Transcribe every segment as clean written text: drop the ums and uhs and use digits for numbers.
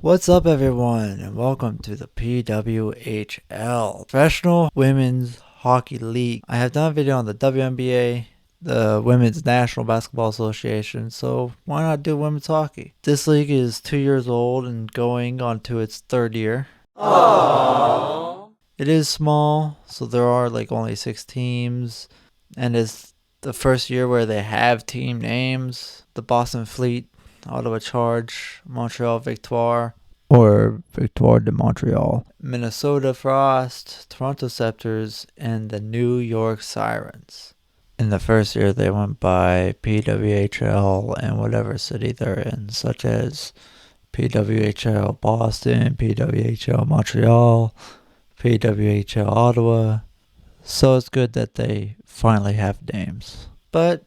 What's up, everyone, and welcome to the PWHL, Professional Women's Hockey League. I have done a video on the Wnba, the Women's National Basketball Association, so why not do women's hockey? This league is 2 years old and going on to its third year. Aww. It is small, so there are only 6 teams, and it's the first year where they have team names. The Boston Fleet, Ottawa Charge, Montreal Victoire, or Victoire de Montreal, Minnesota Frost, Toronto Scepters, and the New York Sirens. In the first year, they went by PWHL and whatever city they're in, such as PWHL Boston, PWHL Montreal, PWHL Ottawa. So it's good that they finally have names. But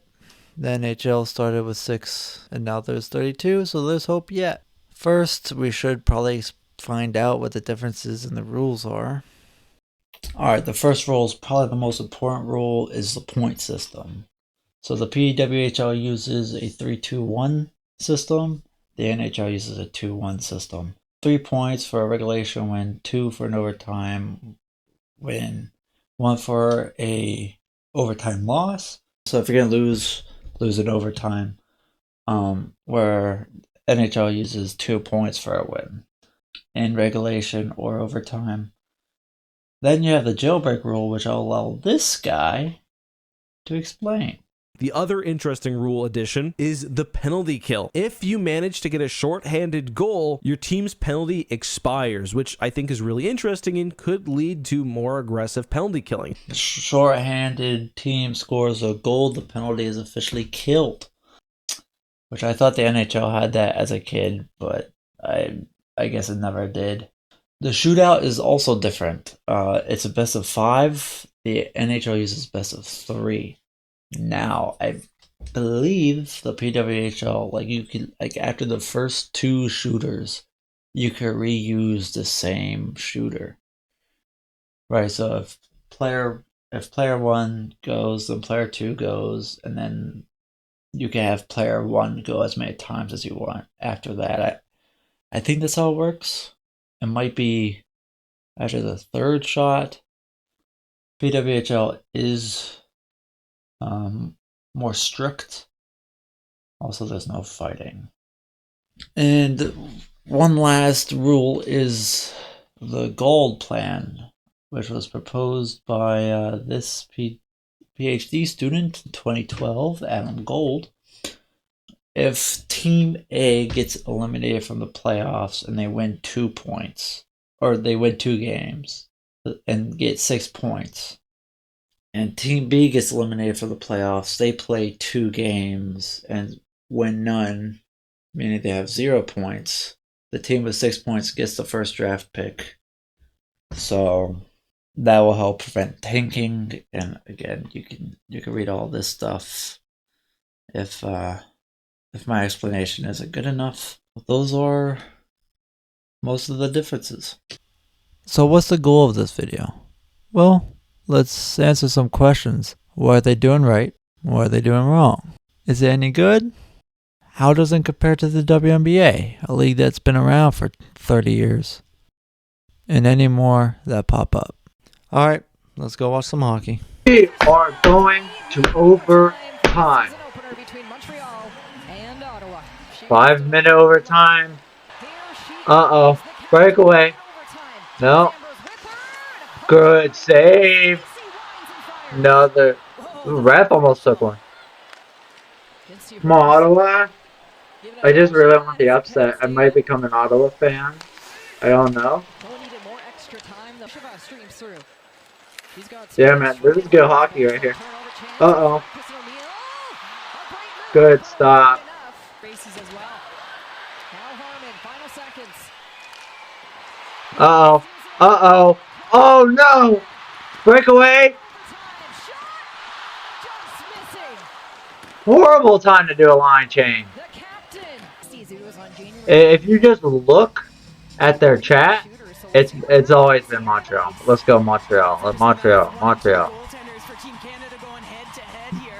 the NHL started with 6 and now there's 32, so there's hope yet. First, we should probably find out what the differences in the rules are. Alright, the first rule is probably the most important rule, is the point system. So the PWHL uses a 3-2-1 system. The NHL uses a 2-1 system. 3 points for a regulation win, 2 for an overtime win, 1 for a overtime loss. So if you're going to lose in overtime, where NHL uses 2 points for a win in regulation or overtime. Then you have the jailbreak rule, which I'll allow this guy to explain. The other interesting rule addition is the penalty kill. If you manage to get a shorthanded goal, your team's penalty expires, which I think is really interesting and could lead to more aggressive penalty killing. The shorthanded team scores a goal, the penalty is officially killed. Which I thought the NHL had that as a kid, but I guess it never did. The shootout is also different. It's a best of 5. The NHL uses best of 3. Now, I believe the PWHL, you could, after the first 2 shooters, you could reuse the same shooter. Right, so if player 1 goes, then player 2 goes, and then you can have player 1 go as many times as you want after that. I think that's how it works. It might be after the 3rd shot. PWHL is more strict. Also, there's no fighting. And one last rule is the gold plan, which was proposed by this PhD student in 2012, Adam Gold. If Team A gets eliminated from the playoffs and they win 2 points, or they win 2 games and get 6 points, and Team B gets eliminated from the playoffs, they play 2 games and win none, meaning they have 0 points. The team with 6 points gets the first draft pick. So that will help prevent tanking, and again, you can read all this stuff if my explanation isn't good enough. Those are most of the differences. So what's the goal of this video? Well, let's answer some questions. What are they doing right? What are they doing wrong? Is it any good? How does it compare to the WNBA, a league that's been around for 30 years? And any more that pop up. Alright, let's go watch some hockey. We are going to overtime. 5-minute overtime. Uh-oh. Breakaway. No. Good save. Another. Ooh, ref almost took one. Come on, Ottawa. I just really want the upset. I might become an Ottawa fan. I don't know. Yeah, man. This is good hockey right here. Uh-oh. Good stop. Uh-oh. Uh-oh. Oh, no! Breakaway! Horrible time to do a line change. If you just look at their chat, it's always been Montreal. Let's go Montreal. Montreal.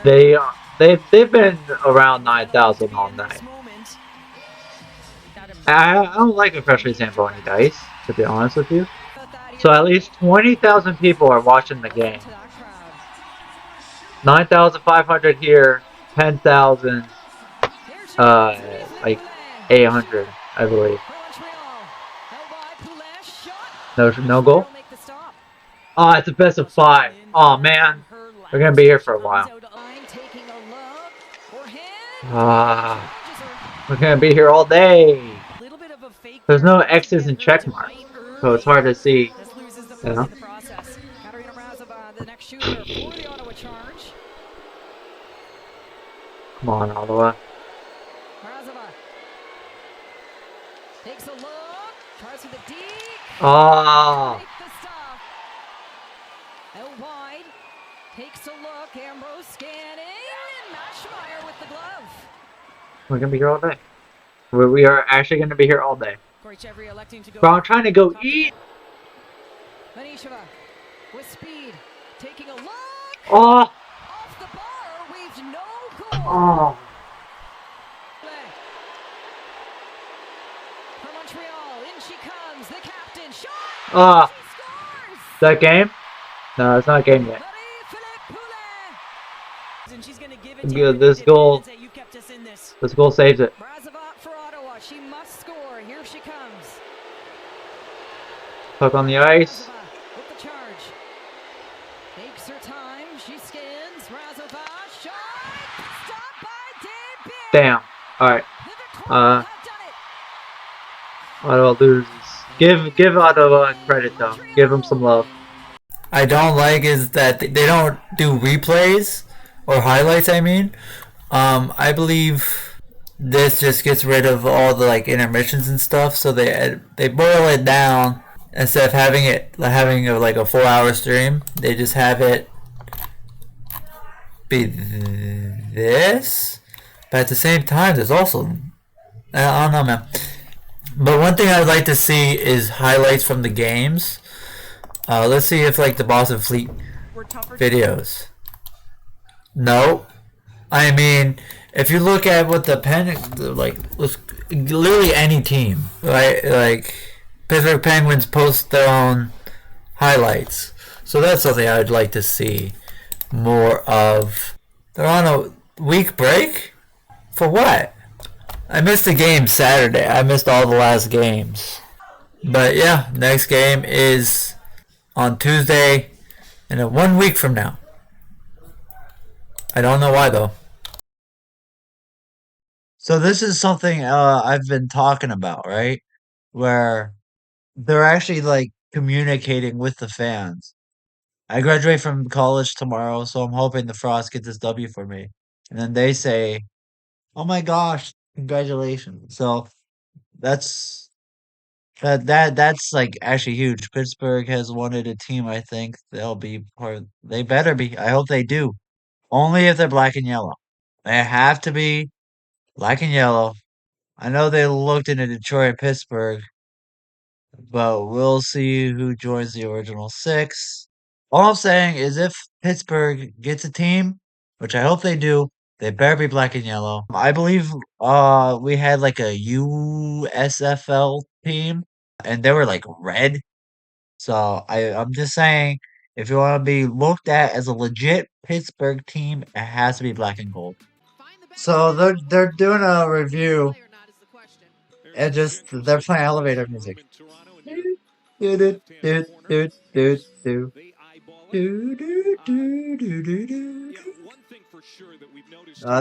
They've been around 9,000 all night. I don't like a freshly Zamboni dice, to be honest with you. So at least 20,000 people are watching the game. 9,500 here, 10,000, like 800, I believe. No goal? Oh, it's a best of 5. Oh man, we're gonna be here for a while. We're gonna be here all day. There's no X's and check marks, so it's hard to see. You know? Come on, Ottawa. Oh. Out wide, takes a look, Ambrose scanning, and Mashmeyer with the glove. We're gonna be here all day. We are actually gonna be here all day. Bro, I'm trying to go eat. Manisheva with speed, taking a look. Oh. Off the bar, we've no goal. Oh. For Montreal, in she comes, the captain, shot. Ah. She scores. Is that game? No, it's not a game yet. This goal saves it. For Ottawa, she must score. Here she comes. Puck on the ice. With the charge. Takes her time. She skins. Razova shot. Stopped by Dave. Damn. Alright. Ottawa loses. Give Ottawa credit though. Give them some love. I don't like is that they don't do replays or highlights. I mean, I believe this just gets rid of all the like intermissions and stuff. So they boil it down instead of having like a 4-hour stream. They just have it be this, but at the same time, there's also I don't know, man. But one thing I'd like to see is highlights from the games. Let's see if like the Boston Fleet videos. No, I mean if you look at what the literally any team, right? Like Pittsburgh Penguins post their own highlights, so that's something I'd like to see more of. They're on a week break for what? I missed the game Saturday. I missed all the last games, but yeah, next game is on Tuesday, and 1 week from now. I don't know why though. So this is something I've been talking about, right? Where they're actually like communicating with the fans. I graduate from college tomorrow, so I'm hoping the Frost gets this W for me. And then they say, "Oh my gosh, congratulations!" So that's that's like actually huge. Pittsburgh has wanted a team. I think they'll be part. They better be. I hope they do. Only if they're black and yellow. They have to be black and yellow. I know they looked into Detroit and Pittsburgh, but we'll see who joins the original six. All I'm saying is if Pittsburgh gets a team, which I hope they do, they better be black and yellow. I believe we had like a USFL team and they were like red. So I'm just saying if you want to be looked at as a legit Pittsburgh team, it has to be black and gold. So they're doing a review and just they're playing elevator music. Do, do, do, do, do, do. Do, do, do, do, do, do.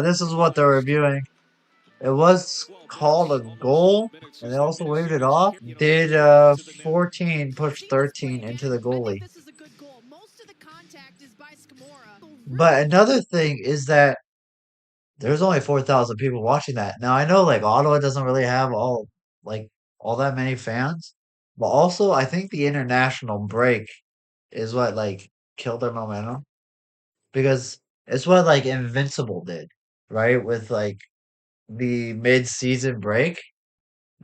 This is what they're reviewing. It was called a goal, and they also waved it off. Did 14 push 13 into the goalie? But another thing is that there's only 4,000 people watching that. Now I know like Ottawa doesn't really have all that many fans, but also I think the international break is what like killed their momentum because it's what like Invincible did, right? With like the mid-season break.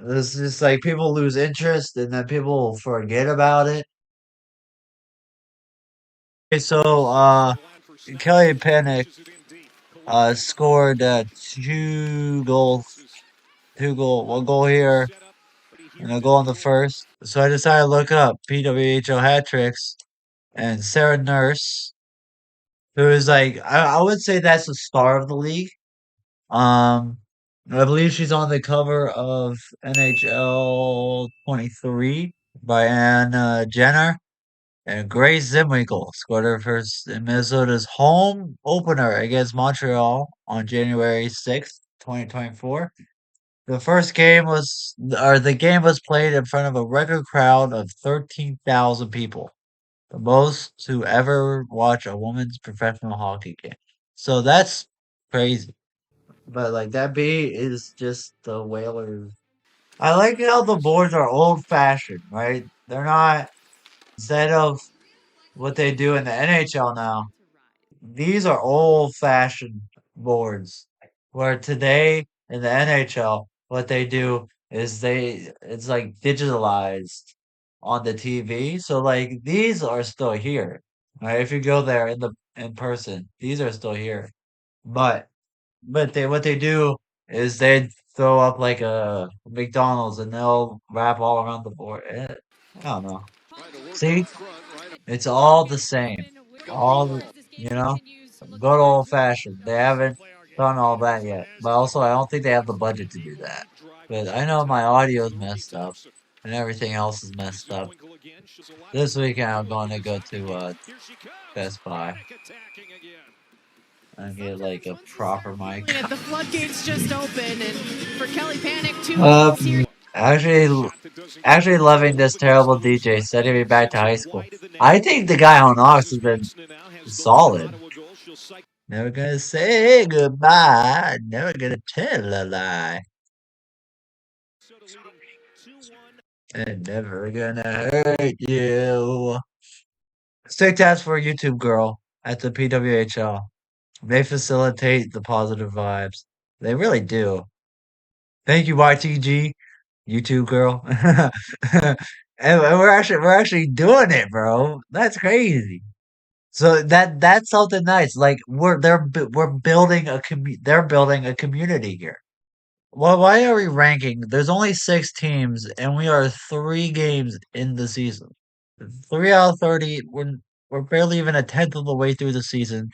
It's just like people lose interest and then people forget about it. Okay, so Kelly Panic scored 2 goals, 1 goal here. and a goal on the first. So I decided to look up PWHL hat tricks and Sarah Nurse, who is like I would say that's the star of the league. Um, I believe she's on the cover of NHL 23 by Anna Jenner. And Grace Zimwinkle scored her first in Minnesota's home opener against Montreal on January 6th, 2024. The game was played in front of a record crowd of 13,000 people, the most to ever watch a women's professional hockey game. So that's crazy. But like that B is just the Whalers. I like how the boards are old fashioned, right? They're not instead of what they do in the NHL now. These are old fashioned boards. Where today in the NHL, what they do is it's like digitalized on the TV. So like these are still here. Right? If you go there in person, these are still here. But they what they do is they throw up like a McDonald's and they'll wrap all around the board. I don't know. See, it's all the same. All the, you know, good old fashioned. They haven't done all that yet. But also, I don't think they have the budget to do that. But I know my audio's messed up and everything else is messed up. This weekend, I'm going to go to Best Buy and get like a proper mic. The floodgates just open, and for Kelly Panic, Uh, actually, actually loving this terrible DJ sending me back to high school. I think the guy on Ox has been solid. Never gonna say goodbye. Never gonna tell a lie. And never gonna hurt you. Stick task for a YouTube girl at the PWHL. They facilitate the positive vibes. They really do. Thank you, YTG, YouTube girl. And we're actually doing it, bro. That's crazy. So that's something nice. Like we're building they're building a community here. Well, why are we ranking? There's only 6 teams, and we are 3 games in the season. 3 out of 30. We're barely even a tenth of the way through the season.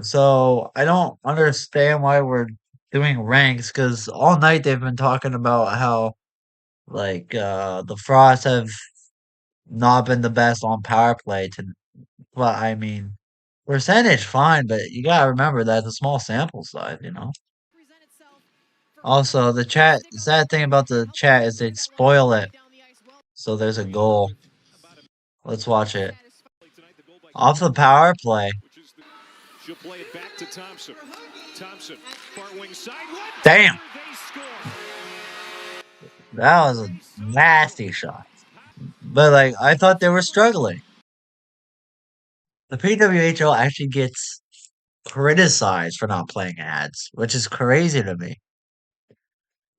So I don't understand why we're doing ranks because all night they've been talking about how like the Frosts have not been the best on power play to but I mean percentage fine, but you gotta remember that it's a small sample size. Also, the sad thing about the chat is they'd spoil it. So there's a goal. Let's watch it. Off the power play. She'll play it back to Thompson. Thompson, far wing side. Damn! They score. That was a nasty shot. But like I thought they were struggling. The PWHL actually gets criticized for not playing ads, which is crazy to me.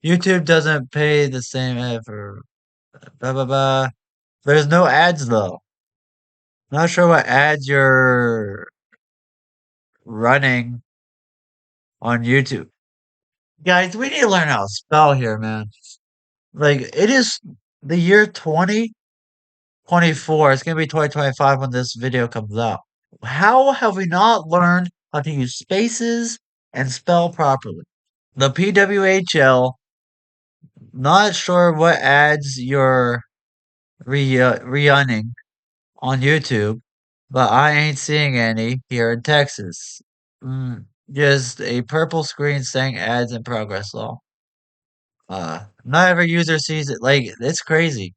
YouTube doesn't pay the same for blah blah blah. There's no ads though. Not sure what ads you're running on YouTube. Guys, we need to learn how to spell here, man. Like it is the year 2024. It's gonna be 2025 when this video comes out. How have we not learned how to use spaces and spell properly? The PWHL, not sure what ads you're running on YouTube, but I ain't seeing any here in Texas. Just a purple screen saying ads in progress though. Not every user sees it. Like, it's crazy.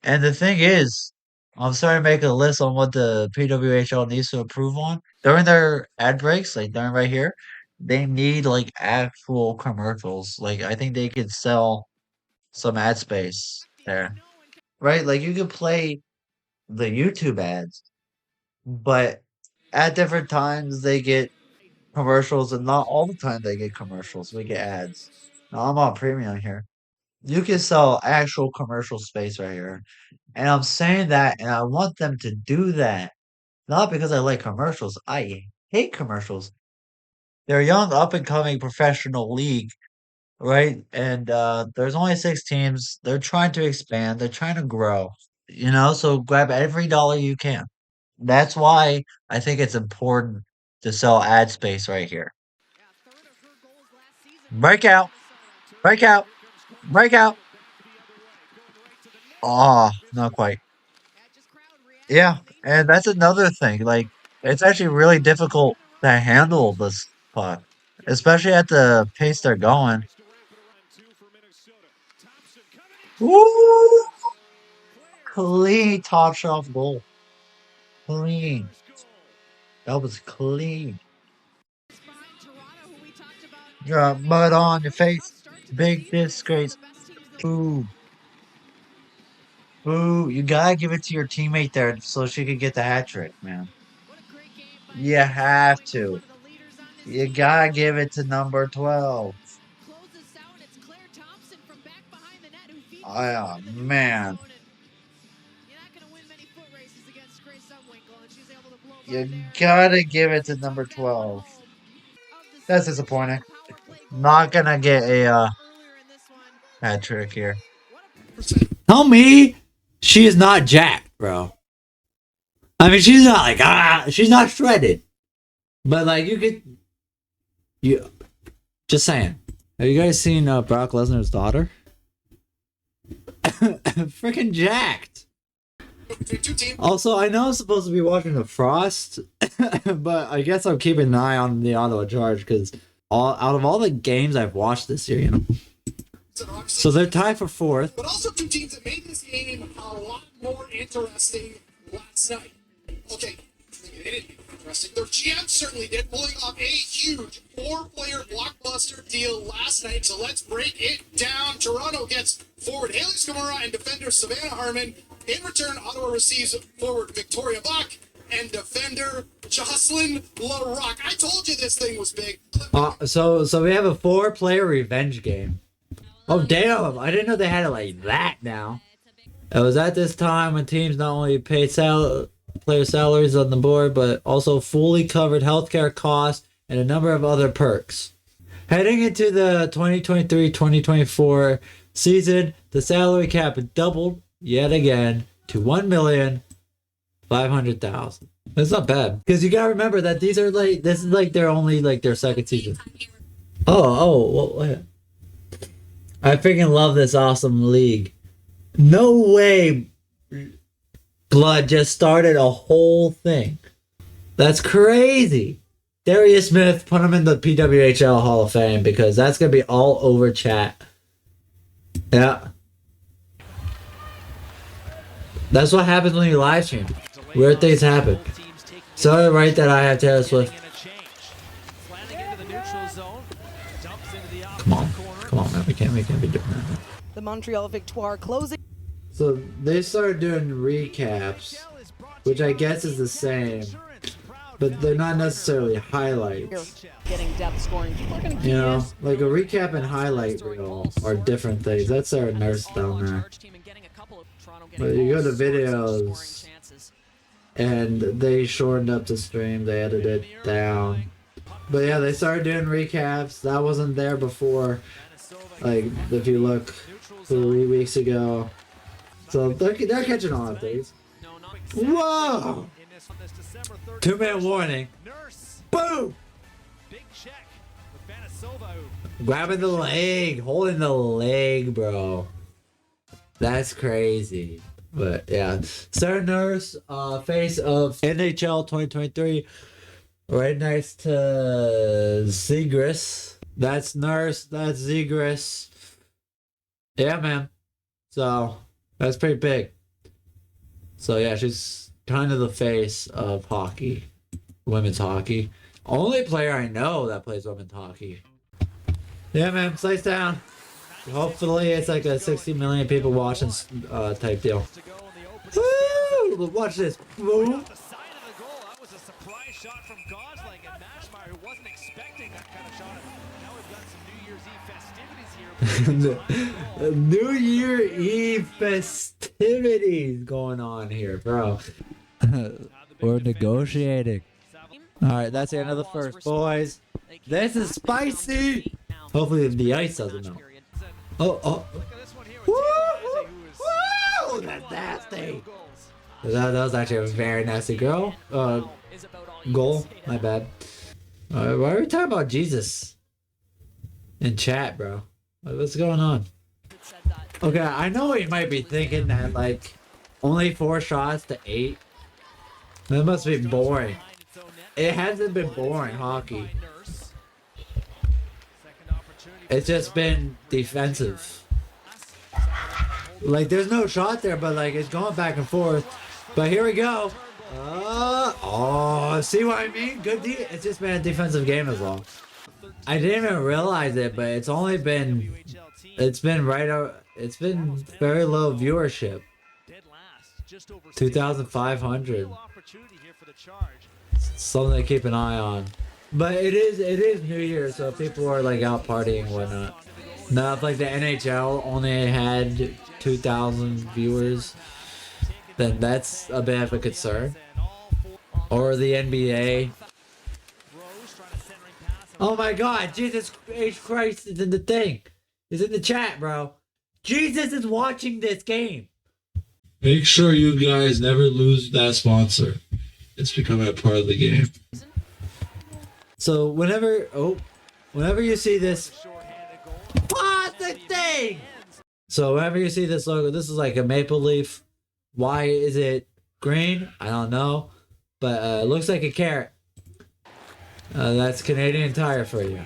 And the thing is, I'm starting to make a list on what the PWHL needs to improve on. During their ad breaks, like during right here, they need like actual commercials. Like, I think they could sell some ad space there. Right? Like, you could play the YouTube ads, but at different times they get commercials, and not all the time they get commercials. We get ads. Now, I'm on premium here. You can sell actual commercial space right here. And I'm saying that, and I want them to do that. Not because I like commercials. I hate commercials. They're a young, up and coming professional league right? And there's only 6 teams. They're trying to expand. They're trying to grow. So grab every dollar you can. That's why I think it's important to sell ad space right here. Breakout, breakout, breakout. Oh, not quite. Yeah, and that's another thing. Like, it's actually really difficult to handle this puck, especially at the pace they're going. Woo! Clean top shelf goal. Clean. That was clean. Drop mud on your face. Big disgrace. Ooh. Ooh. You gotta give it to your teammate there so she could get the hat trick, man. You have to. You gotta give it to number 12. Oh, man. You gotta give it to number 12. That's disappointing. Not gonna get a hat trick here. Tell me she is not jacked, bro. I mean, she's not like she's not shredded, but like you just saying. Have you guys seen Brock Lesnar's daughter? Freaking jacked. Also, I know I'm supposed to be watching the Frost, but I guess I'm keeping an eye on the Ottawa Charge because out of all the games I've watched this year, So they're tied for 4th. But also 2 teams that made this game a lot more interesting last night. Okay, they didn't make it interesting. Their GM certainly did, pulling off a huge 4-player blockbuster deal last night. So let's break it down. Toronto gets forward Haley Scamara and defender Savannah Harmon. In return, Ottawa receives forward Victoria Bach and defender Jocelyn LaRock. I told you this thing was big. So we have a 4-player revenge game. Oh, damn. I didn't know they had it like that now. It was at this time when teams not only paid player salaries on the board, but also fully covered healthcare costs and a number of other perks. Heading into the 2023-2024 season, the salary cap doubled yet again to $1,500,000. That's not bad. Because you gotta remember that this is their second season. What? I freaking love this awesome league. No way Blood just started a whole thing. That's crazy. Darius Smith, put him in the PWHL Hall of Fame because that's going to be all over chat. Yeah. That's what happens when you live stream. Weird things happen. So right that I have Taylor Swift. Come on, man. We can't be doing that. The Montreal Victoire closing. So they started doing recaps, which I guess is the same, but they're not necessarily highlights. Getting depth scoring. Like a recap and highlight reel are different things. That's our nurse down there. But you go to videos, and they shortened up the stream. They edited it down. But yeah, they started doing recaps. That wasn't there before. Like, if you look 3 weeks ago. So they're catching on to things. Whoa! 2-minute warning. Boom! Grabbing the leg. Holding the leg, bro. That's crazy. But yeah. Sarah Nurse, face of NHL 2023. Right next to Zegras. That's Nurse. That's Zegras. Yeah, man. So, that's pretty big. So, yeah, she's kind of the face of hockey. Women's hockey. Only player I know that plays women's hockey. Yeah, man. Slice down. Hopefully, it's like a 60 million people watching type deal. Woo! Watch this. Woo! New Year Eve festivities going on here, bro. We're negotiating. Alright, that's the end of the first, boys. This is spicy! Hopefully the ice doesn't melt. Oh. Woo! That's nasty. That was actually a very nasty goal. My bad. Why are we talking about Jesus in chat, bro? What's going on? Okay, I know you might be thinking that like only 4 shots to 8. That must be boring. It hasn't been boring hockey. It's just been defensive. Like there's no shot there, but like it's going back and forth. But here we go. See what I mean? It's just been a defensive game as well. I didn't even realize it, but it's been very low viewership. 2,500. Something to keep an eye on. But it is New Year, so people are like out partying and whatnot. Now if like the NHL only had 2,000 viewers, then that's a bit of a concern. Or the NBA. Oh my God, Jesus H. Christ is in the thing. He's in the chat, bro. Jesus is watching this game. Make sure you guys never lose that sponsor. It's becoming a part of the game. So whenever you see this, what the thing? So whenever you see this logo, this is like a maple leaf. Why is it green? I don't know, but it looks like a carrot. That's Canadian Tire for you.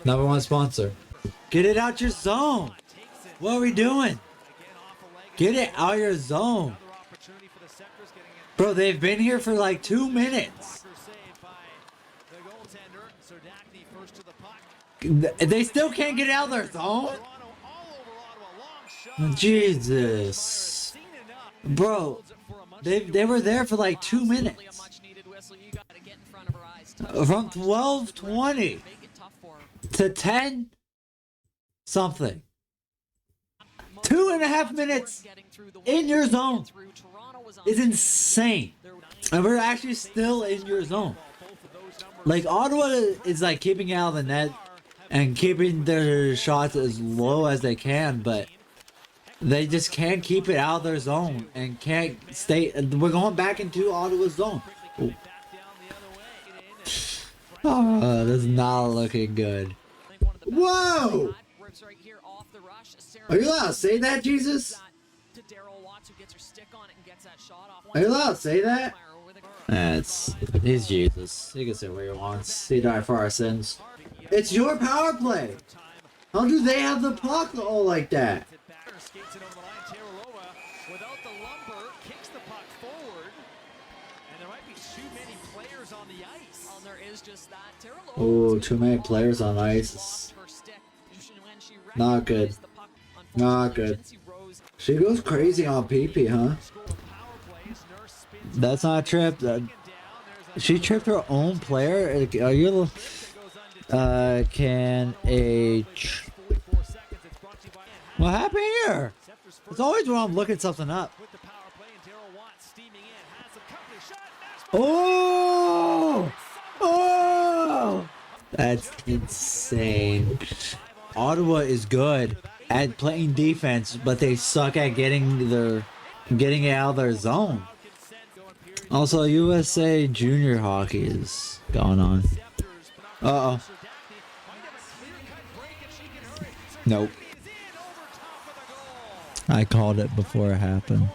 #1 sponsor. Get it out your zone. What are we doing? Get it out your zone. Bro, they've been here for like 2 minutes. They still can't get out of their zone? Jesus. Bro, they were there for like 2 minutes. From 12:20 to 10 something. 2.5 minutes in your zone is insane. And we're actually still in your zone. Like Ottawa is like keeping out of the net and keeping their shots as low as they can, but they just can't keep it out of their zone and can't stay. We're going back into Ottawa's zone. Oh, this is not looking good. Whoa! Are you allowed to say that, Jesus? Are you allowed to say that? He's Jesus. He can say what he wants. He died for our sins. It's your power play. How do they have the puck all like that? Oh, too many players on ice. Not good. Not good. She goes crazy on PP, huh? That's not a trip. She tripped her own player? Are you... What happened here? It's always when I'm looking something up. Oh! Oh! That's insane. Ottawa is good at playing defense, but they suck at getting it out of their zone. Also, USA junior hockey is going on. Uh-oh. Nope. I called it before it happened.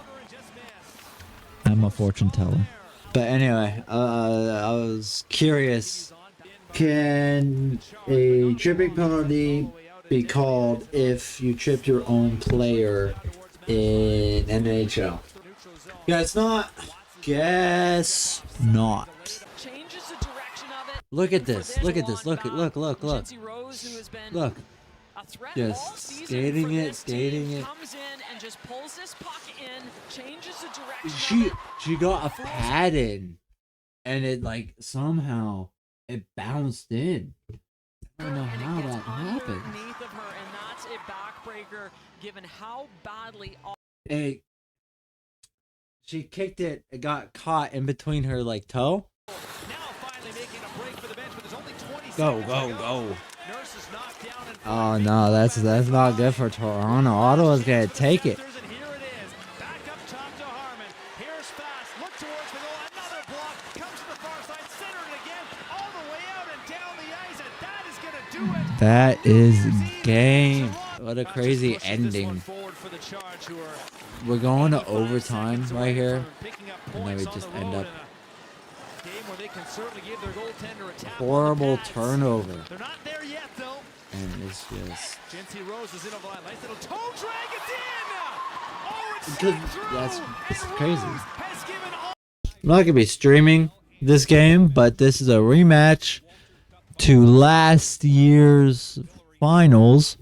I'm a fortune teller. But anyway, I was curious. Can a tripping penalty be called if you tripped your own player in NHL? Guess not. Guess not. Look at this. Look at this. Look. Look. Just skating it. She got a pad in, and it like somehow it bounced in. I don't know how that happened. She kicked it. It got caught in between her like toe. Go. Oh no, that's not good for Toronto. Ottawa's gonna take it. And here it is. Back up top to Harmon. Here's Fast. Look towards the goal. Another block. Comes to the far side. Centered again. All the way out and down the ice. And that is going to do it. That is game. What a crazy Just pushing this one ending. forward for the Charge, who are We're going to 85 overtime seconds right away here. from picking up And then we points on just the end road up in a game where they can certainly give their goaltender a tap on the horrible pads. turnover. They're not there yet, though. And it's just Jency Rose is in a line. Nice little toe drag. It's in. Oh, it's Because sent through. it's And crazy. Rose has given all I'm not gonna be streaming this game, but this is a rematch to last year's finals.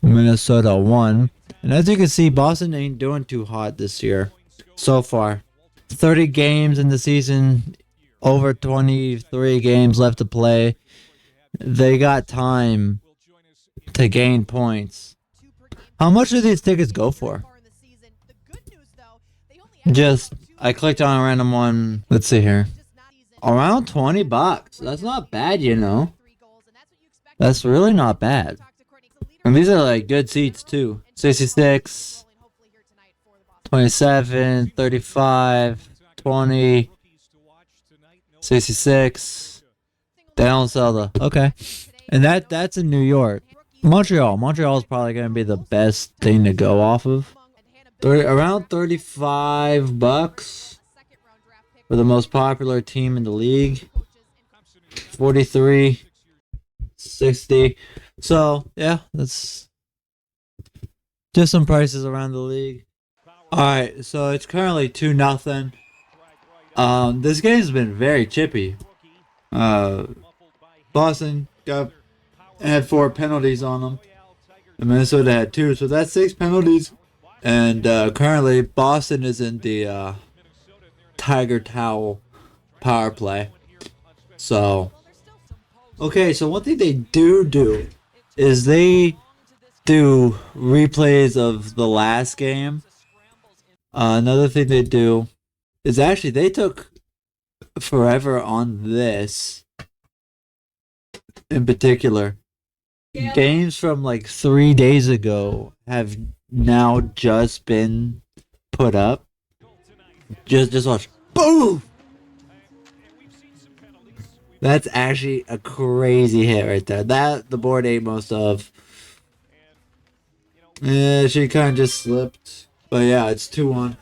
Minnesota won. And as you can see, Boston ain't doing too hot this year so far. 30 games in the season, over 23 games left to play. They got time to gain points. How much do these tickets go for? Just, I clicked on a random one. Let's see here. Around $20. That's not bad, you know. That's really not bad. And these are like good seats too. 66, 27, 35, 20, 66. They don't sell the okay. And that's in New York. Montreal is probably gonna be the best thing to go off of. Around $35 for the most popular team in the league. 43, 60. So yeah, that's just some prices around the league. Alright, so it's currently 2-0. This game's been very chippy. Boston had 4 penalties on them. And Minnesota had 2, so that's 6 penalties. And currently Boston is in the Tiger Towel power play. So okay, so one thing they do is they do replays of the last game. Another thing they do is actually they took forever on this in particular. Games from like 3 days ago have now just been put up. Just watch. Boom! That's actually a crazy hit right there. That the board ate most of. Yeah, she kind of just slipped. But yeah, it's 2-1.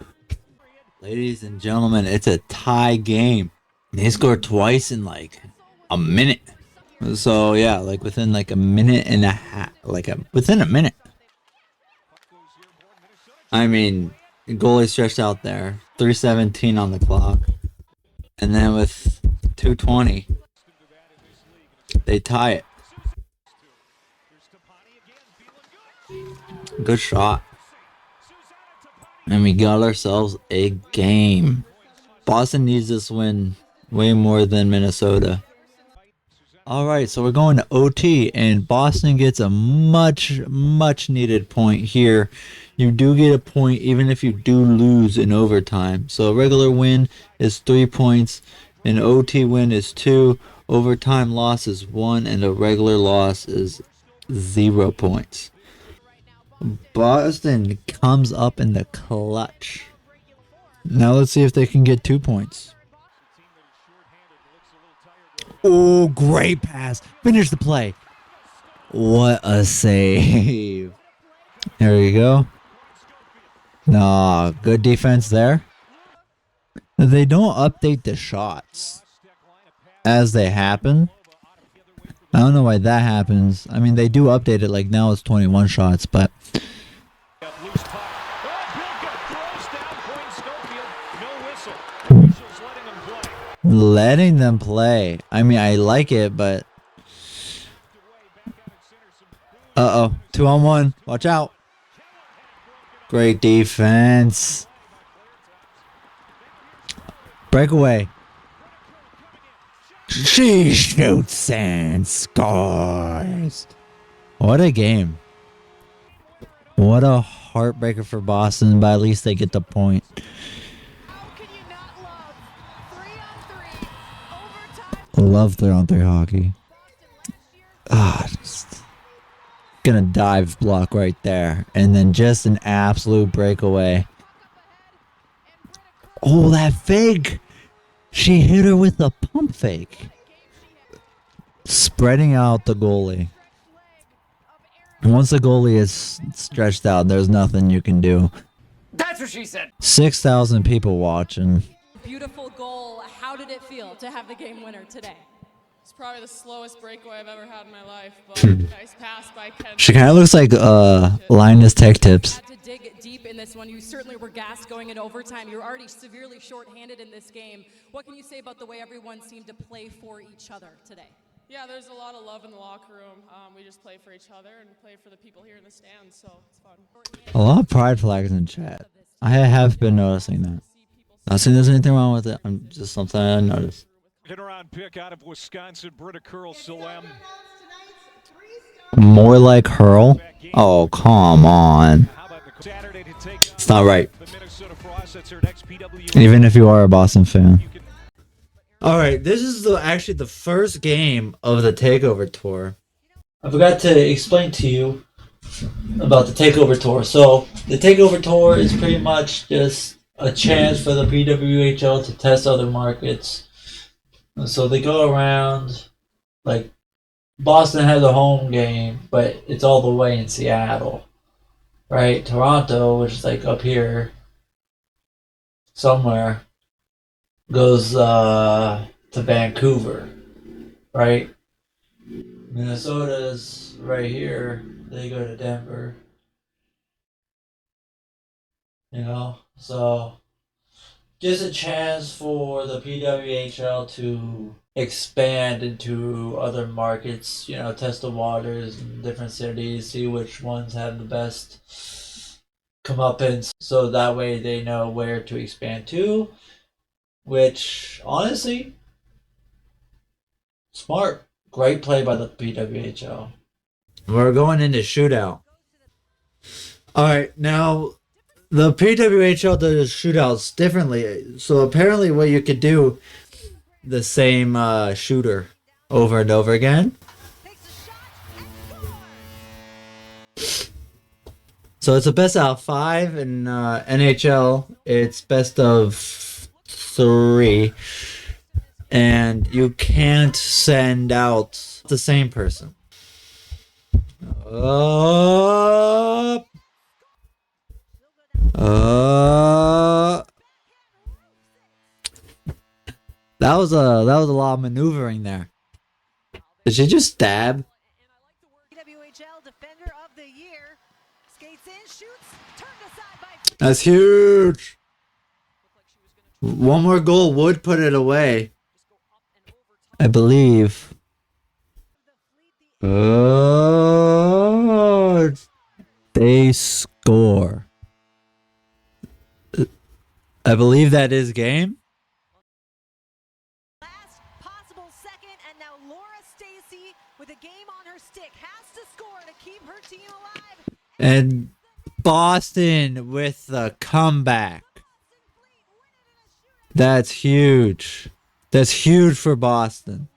Ladies and gentlemen, it's a tie game. They scored twice in like a minute. So yeah, like within like a minute and a half. Within a minute. I mean, goalie stretched out there. 3:17 on the clock. And then with 2:20, they tie it. Good shot. And we got ourselves a game. Boston needs this win way more than Minnesota. Alright, so we're going to OT, and Boston gets a much needed point here. You do get a point even if you do lose in overtime. So a regular win is 3 points, an OT win is 2, overtime loss is 1, and a regular loss is 0 points. Boston comes up in the clutch. Now let's see if they can get 2 points. Oh, great pass. Finish the play. What a save. There you go. Nah, good defense there. They don't update the shots as they happen. I don't know why that happens. I mean, they do update it, like now it's 21 shots, but letting them play. I mean, I like it, but uh-oh, 2-on-1. Watch out. Great defense. Breakaway. She shoots and scores. What a game. What a heartbreaker for Boston, but at least they get the point. Love 3-on-3 hockey. gonna dive block right there. And then just an absolute breakaway. Oh, that fake! She hit her with a pump fake. Spreading out the goalie. Once the goalie is stretched out, there's nothing you can do. That's what she said. 6,000 people watching. Beautiful goal. How did it feel to have the game winner today? It's probably the slowest breakaway I've ever had in my life, but nice pass by Ken. She kind of looks like Linus Tech Tips. Had to dig deep in this one. You certainly were gassed going into overtime. You're already severely shorthanded in this game. What can you say about the way everyone seemed to play for each other today? Yeah, there's a lot of love in the locker room. We just play for each other and play for the people here in the stands, so it's fun. A lot of pride flags in chat. I have been noticing that. Not saying there's anything wrong with it. I'm just something I noticed. Second round pick out of Wisconsin, Britta Curl-Salem. More like Hurl? Oh, come on. It's not right. Even if you are a Boston fan. Alright, this is actually the first game of the takeover tour. I forgot to explain to you about the takeover tour. So, the takeover tour is pretty much just a chance for the PWHL to test other markets. So they go around, like, Boston has a home game, but it's all the way in Seattle, right? Toronto, which is like up here somewhere, goes to Vancouver, right? Minnesota's right here, they go to Denver. You know, so just a chance for the PWHL to expand into other markets, you know, test the waters in different cities, see which ones have the best comeuppance, so that way they know where to expand to, which, honestly, smart. Great play by the PWHL. We're going into shootout. Alright, now the PWHL does shootouts differently. So apparently what you could do, the same shooter over and over again. So it's a best out of 5 in NHL. It's best of 3. And you can't send out the same person. That was a lot of maneuvering there. Did she just stab? PWHL Defender of the Year skates in, shoots, turned aside by. That's huge. One more goal would put it away, I believe. Oh, they score. I believe that is game. Last possible second, and now Laura Stacy with a game on her stick has to score to keep her team alive. And Boston with the comeback. That's huge. That's huge for Boston.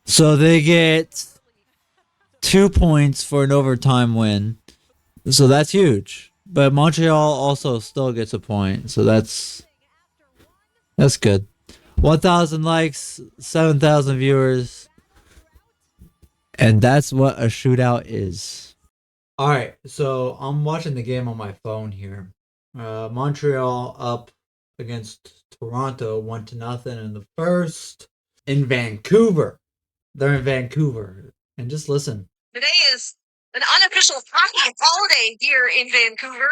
So they get 2 points for an overtime win. So that's huge. But Montreal also still gets a point. So that's good. 1,000 likes, 7,000 viewers. And that's what a shootout is. Alright, so I'm watching the game on my phone here. Montreal up against Toronto 1-0 in the first. In Vancouver. They're in Vancouver. And just listen. Today is an unofficial hockey holiday here in Vancouver.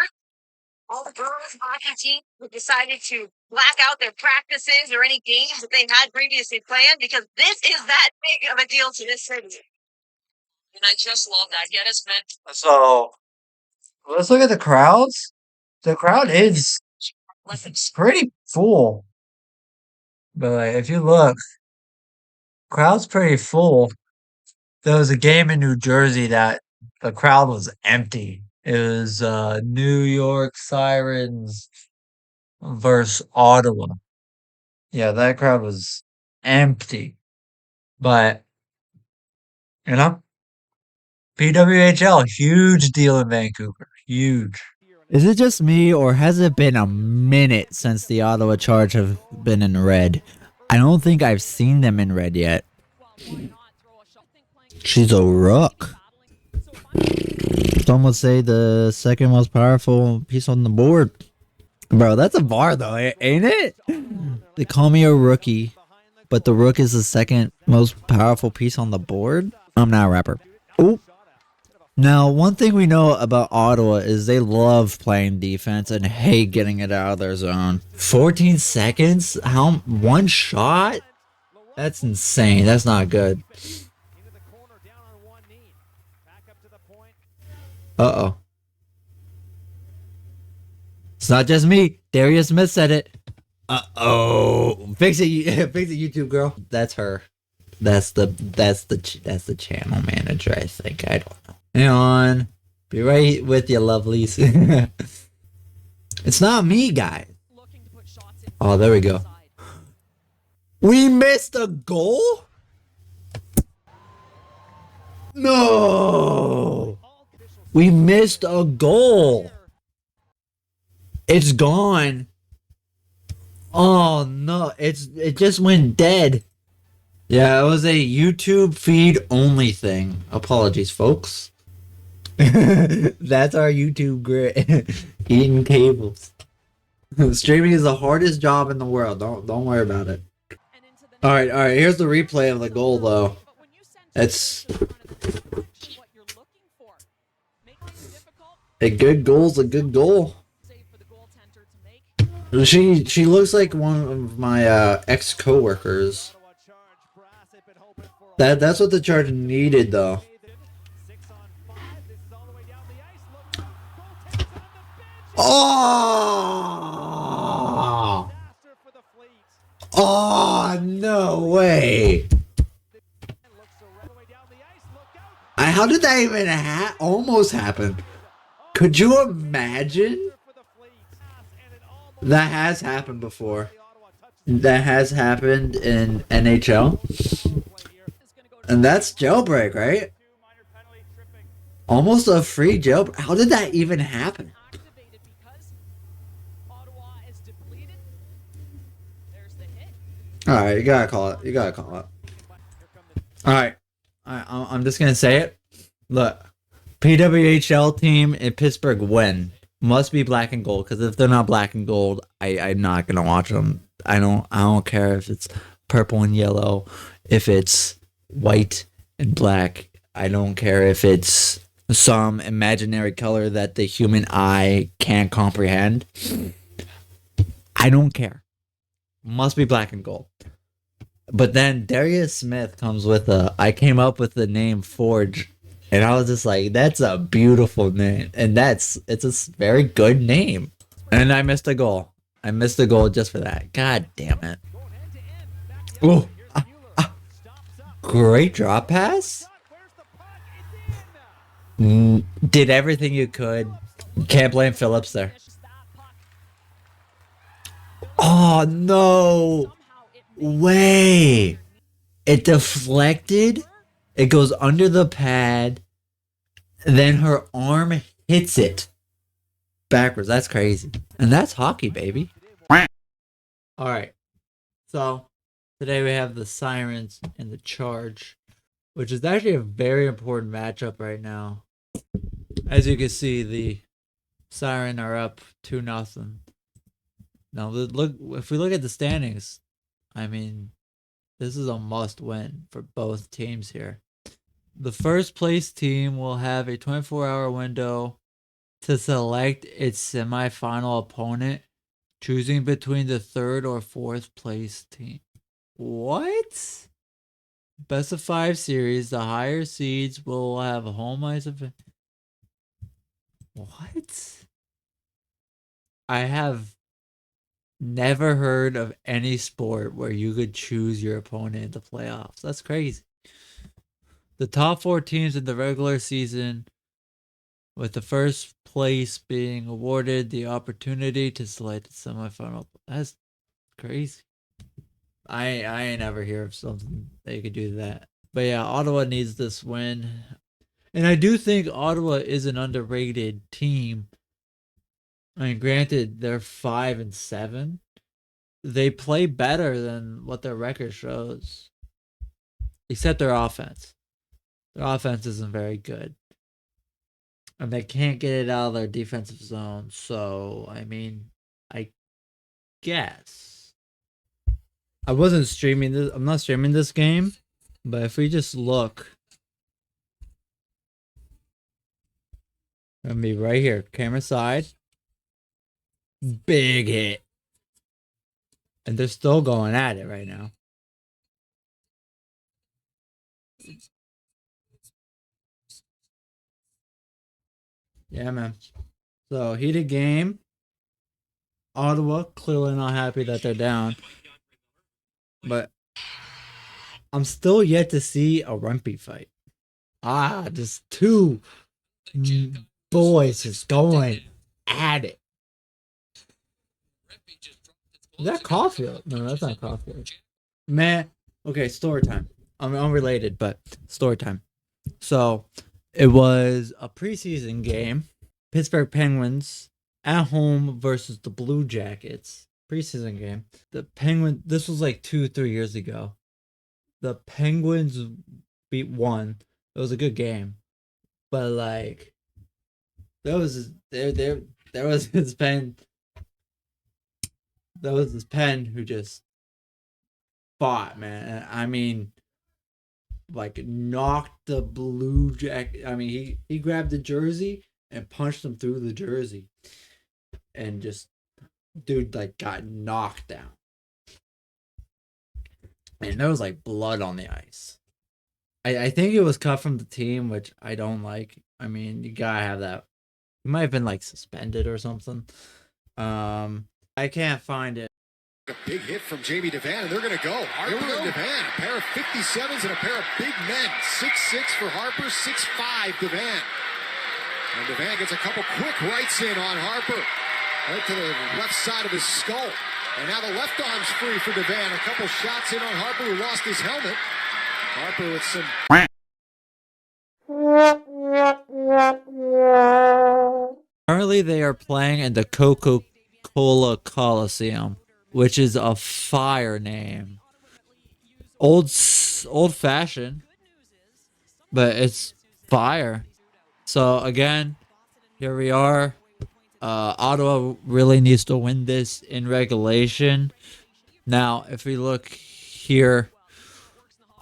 All the girls' hockey teams have decided to black out their practices or any games that they had previously planned because this is that big of a deal to this city. And I just love that. Get us meant. So, let's look at the crowds. The crowd is pretty full. But like, if you look, crowd's pretty full. There was a game in New Jersey that the crowd was empty. It was New York Sirens versus Ottawa. Yeah, that crowd was empty. But, you know, PWHL, huge deal in Vancouver. Huge. Is it just me, or has it been a minute since the Ottawa Charge have been in red? I don't think I've seen them in red yet. She's a rook. Some would say the second most powerful piece on the board. Bro, that's a bar though, ain't it? They call me a rookie, but the rook is the second most powerful piece on the board? I'm not a rapper. Ooh. Now, one thing we know about Ottawa is they love playing defense and hate getting it out of their zone. 14 seconds? How? One shot? That's insane. That's not good. Uh-oh. It's not just me. Darius Smith said it. Uh-oh. Fix it, fix it, YouTube girl. That's her. That's the channel manager, I think. I don't know. Hang on. Be right with you, lovelies. It's not me, guys. Oh, there we go. We missed a goal? No. We missed a goal. It's gone. Oh no, it just went dead. Yeah, it was a YouTube feed only thing. Apologies, folks. That's our YouTube grit. Eating cables. Streaming is the hardest job in the world. Don't worry about it. All right. Here's the replay of the goal, though. It's a good goal's a good goal. She looks like one of my ex coworkers. That's what the Charge needed, though. Oh! Oh, no way! How did that even almost happen? Could you imagine? That has happened before. That has happened in NHL. And that's jailbreak, right? Almost a free jailbreak. How did that even happen? Alright, you gotta call it. Alright. I'm just gonna say it. Look. PWHL team in Pittsburgh win. Must be black and gold, because if they're not black and gold, I'm not gonna watch them. I don't care if it's purple and yellow, if it's white and black. I don't care if it's some imaginary color that the human eye can't comprehend. I don't care. Must be black and gold. But then Darius Smith comes with I came up with the name Forge. And I was just like, that's a beautiful name. And it's a very good name. And I missed a goal. I missed a goal just for that. God damn it. Oh. Great drop pass. Did everything you could. Can't blame Phillips there. Oh, no way. It deflected. It goes under the pad. Then her arm hits it backwards. That's crazy. And that's hockey, baby. Alright. So, today we have the Sirens and the Charge, which is actually a very important matchup right now. As you can see, the Siren are up 2-0. Now, look, if we look at the standings, I mean, this is a must win for both teams here. The first place team will have a 24-hour window to select its semifinal opponent, choosing between the third or fourth place team. What? Best of 5 series, the higher seeds will have home ice event. What? I have never heard of any sport where you could choose your opponent in the playoffs. That's crazy. The top 4 teams in the regular season, with the first place being awarded the opportunity to select the semifinal. That's crazy. I ain't never hear of something that you could do that. But yeah, Ottawa needs this win. And I do think Ottawa is an underrated team. I mean, granted, they're 5-7. They play better than what their record shows, except their offense. Their offense isn't very good, and they can't get it out of their defensive zone. So, I mean, I guess I wasn't streaming this. I'm not streaming this game, but if we just look. Gonna be right here. Camera side. Big hit. And they're still going at it right now. Yeah, man. So, heated game. Ottawa clearly not happy that they're down. But I'm still yet to see a Rumpy fight. Just two boys just going at it. Is that Caulfield? No, that's not Caulfield. Man, okay, story time. I'm unrelated, but story time. So, it was a preseason game. Pittsburgh Penguins at home versus the Blue Jackets. Preseason game. This was like 2-3 years ago. The Penguins beat 1. It was a good game. But like there was this pen who just fought, man. I mean, like knocked the Blue Jacket. I mean, he grabbed the jersey and punched him through the jersey, and just dude like got knocked down, and there was like blood on the ice. I think it was cut from the team, which I don't like. I mean, you gotta have that. He might have been like suspended or something. I can't find it. A big hit from Jamie Devan, and they're going to go. Harper and Devan, a pair of 57s and a pair of big men. 6'6" for Harper, 6'5" Devan. And Devan gets a couple quick rights in on Harper. Right to the left side of his skull. And now the left arm's free for Devan. A couple shots in on Harper, who lost his helmet. Harper with some... Currently, they are playing in the Coca-Cola Coliseum, which is a fire name. Old-fashioned, but it's fire. So again, here we are. Ottawa really needs to win this in regulation. Now, if we look here,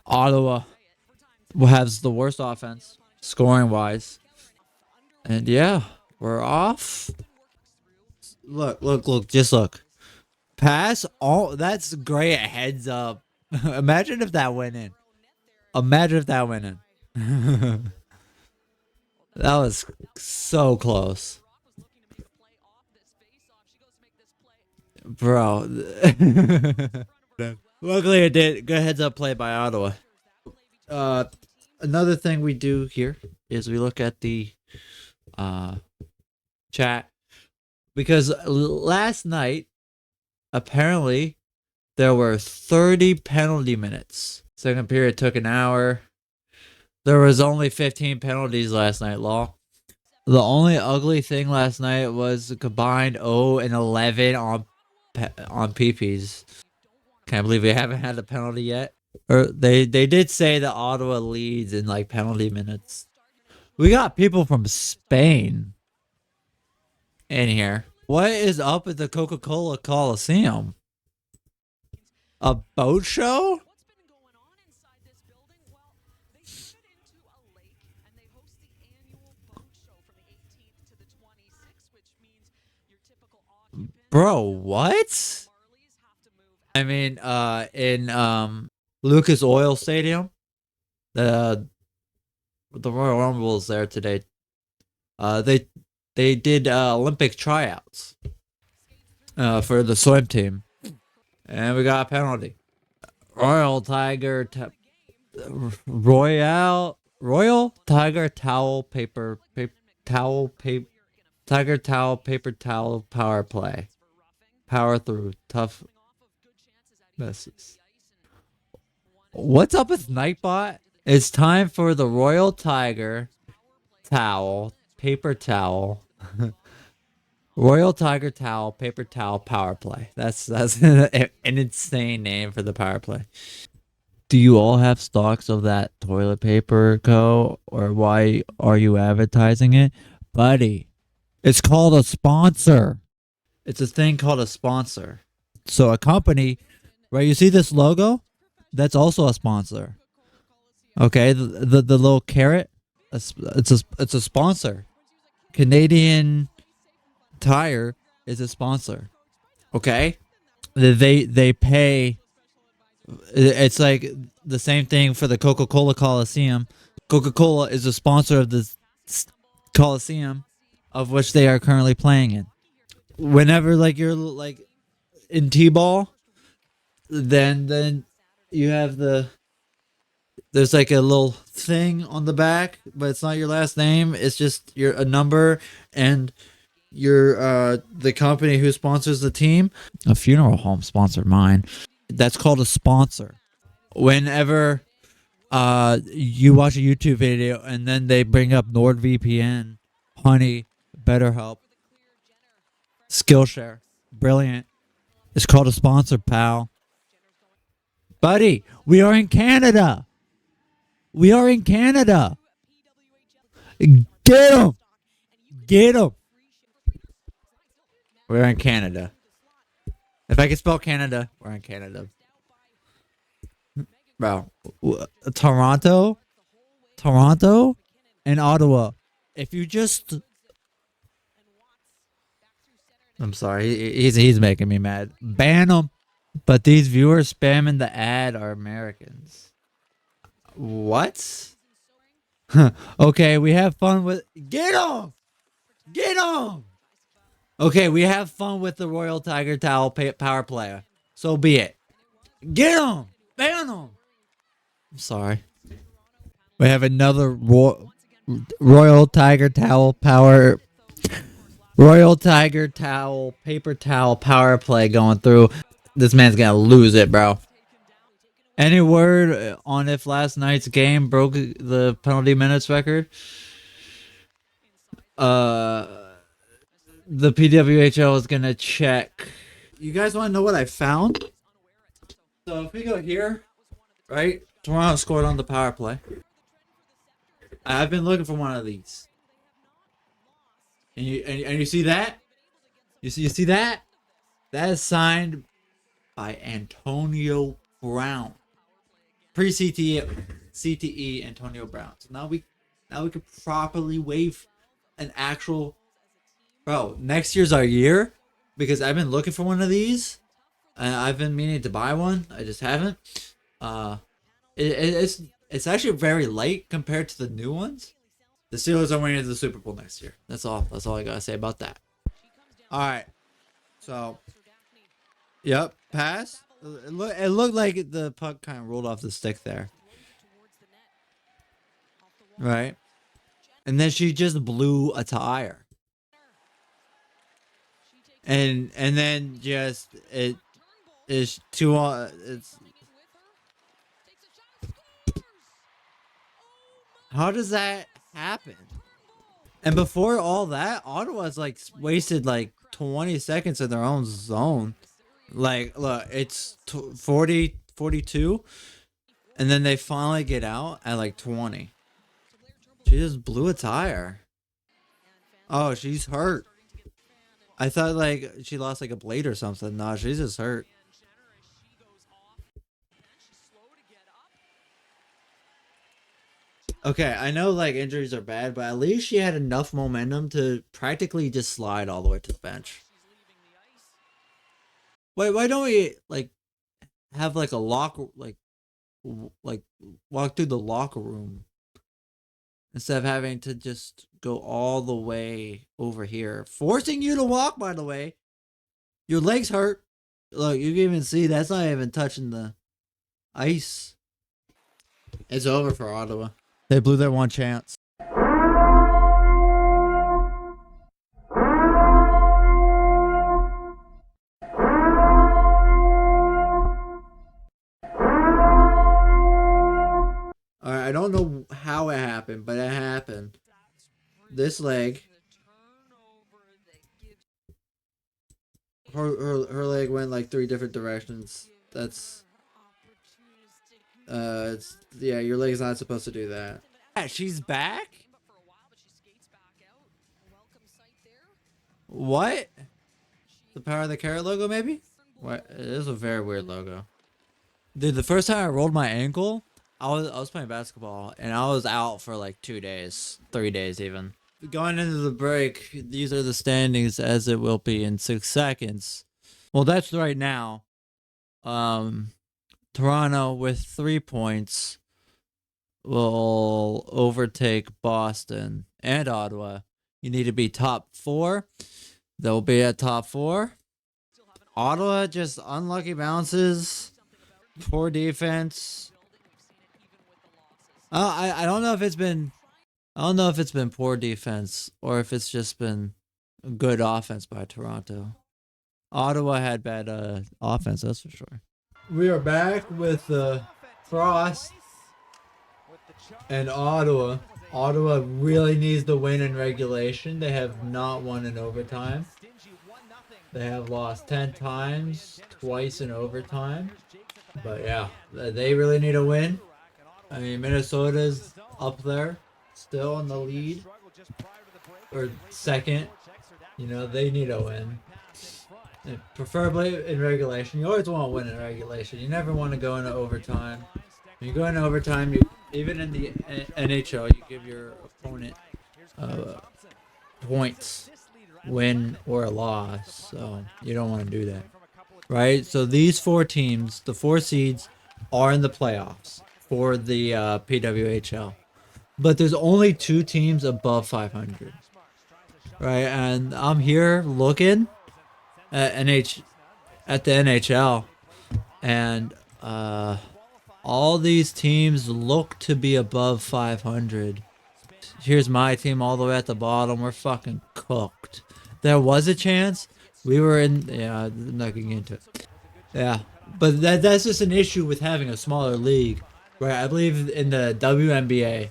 Ottawa has the worst offense, scoring-wise. And yeah, we're off. Look, just look. Pass all. That's great heads up. Imagine if that went in. That was so close. Bro. Luckily it did. Good heads up play by Ottawa. Another thing we do here is we look at the chat, because last night apparently there were 30 penalty minutes. Second period took an hour. There was only 15 penalties last night, Law. The only ugly thing last night was the combined 0 and 11 on PPs. Can't believe we haven't had a penalty yet. Or they did say that Ottawa leads in like penalty minutes. We got people from Spain in here. What is up at the Coca-Cola Coliseum? A boat show? Bro, what? I mean, in Lucas Oil Stadium, the Royal Rumble is there today. They did Olympic tryouts for the swim team, and we got a penalty. Royal Tiger towel paper Tiger towel paper towel power play. Power through tough messes. What's up with Nightbot? It's time for the Royal Tiger towel, paper towel. Royal Tiger Towel, paper towel, power play. That's an insane name for the power play. Do you all have stocks of that toilet paper, Co? Or why are you advertising it? Buddy, it's called a sponsor. It's a thing called a sponsor. So a company, right? You see this logo? That's also a sponsor. Okay, the little carrot, it's a sponsor. Canadian Tire is a sponsor. Okay, they pay. It's like the same thing for the Coca-Cola Coliseum. Coca-Cola is a sponsor of the Coliseum, of which they are currently playing in. Whenever like you're like in T-ball, then you have there's like a little thing on the back, but it's not your last name. It's just a number and your the company who sponsors the team. A funeral home sponsored mine. That's called a sponsor. Whenever you watch a YouTube video and then they bring up NordVPN, Honey, BetterHelp, Skillshare, brilliant. It's called a sponsor, pal. Buddy, we are in Canada. We are in Canada. Get him. Get him. We're in Canada. If I can spell Canada, we're in Canada. Bro, Toronto, and Ottawa. If you just... I'm sorry, he's making me mad. Ban them. But these viewers spamming the ad are Americans. What? Okay, we have fun with... Get him! Get him! Okay, we have fun with the Royal Tiger Towel power player. So be it. Get him! Ban him! I'm sorry. We have another Royal Tiger Towel Royal Tiger Towel paper towel power play going through. This man's gonna lose it, bro. Any word on if last night's game broke the penalty minutes record? The PWHL is gonna check. You guys want to know what I found? So if we go here, right? Toronto scored on the power play. I've been looking for one of these. And you see that? You see that? That is signed by Antonio Brown. Pre-CTE Antonio Brown. So now we can properly waive an actual... Bro, next year's our year, because I've been looking for one of these. I've been meaning to buy one. I just haven't. It's actually very light compared to the new ones. The Steelers are winning the Super Bowl next year. That's all. That's all I gotta say about that. All right. So, yep, pass. It looked like the puck kind of rolled off the stick there. Right. And then she just blew a tire. And then just it is too it's... How does that happen? And before all that, Ottawa's like wasted like 20 seconds in their own zone. Like, look, it's 42, and then they finally get out at like 20. She just blew a tire. Oh, she's hurt. I thought like she lost like a blade or something. Nah, she's just hurt. Okay, I know like injuries are bad, but at least she had enough momentum to practically just slide all the way to the bench. Wait, why don't we like have like a locker like walk through the locker room instead of having to just go all the way over here, forcing you to walk? By the way, your legs hurt. Look, you can even see that's not even touching the ice. It's over for Ottawa. They blew their one chance. Alright, I don't know how it happened, but it happened. this leg. Her leg went like 3 different directions. That's it's, yeah, your leg's not supposed to do that. Yeah, she's back? What? The Power of the Carrot logo, maybe? What? It is a very weird logo. Dude, the first time I rolled my ankle, I was playing basketball and I was out for like 2 days, 3 days even. Going into the break, these are the standings as it will be in 6 seconds. Well, that's right now. Toronto with 3 points will overtake Boston and Ottawa. You need to be top 4. They'll be at top 4. Ottawa just unlucky bounces, poor defense. I don't know if it's been poor defense or if it's just been good offense by Toronto. Ottawa had bad offense, that's for sure. We are back with Frost and Ottawa. Ottawa really needs to win in regulation. They have not won in overtime. They have lost 10 times, twice in overtime. But yeah, they really need a win. I mean, Minnesota's up there, still in the lead, or second. You know, they need a win. And preferably in regulation. You always want to win in regulation. You never want to go into overtime. When you go into overtime, even in the NHL, you give your opponent points, win or a loss. So you don't want to do that, right? So these 4 teams, the 4 seeds, are in the playoffs for the PWHL, but there's only 2 teams above 500, right? And I'm here looking at the NHL, and all these teams look to be above 500. Here's my team all the way at the bottom. We're fucking cooked. There was a chance. We were in... Yeah, I'm not getting into it. Yeah, but that's just an issue with having a smaller league. Right, I believe in the WNBA,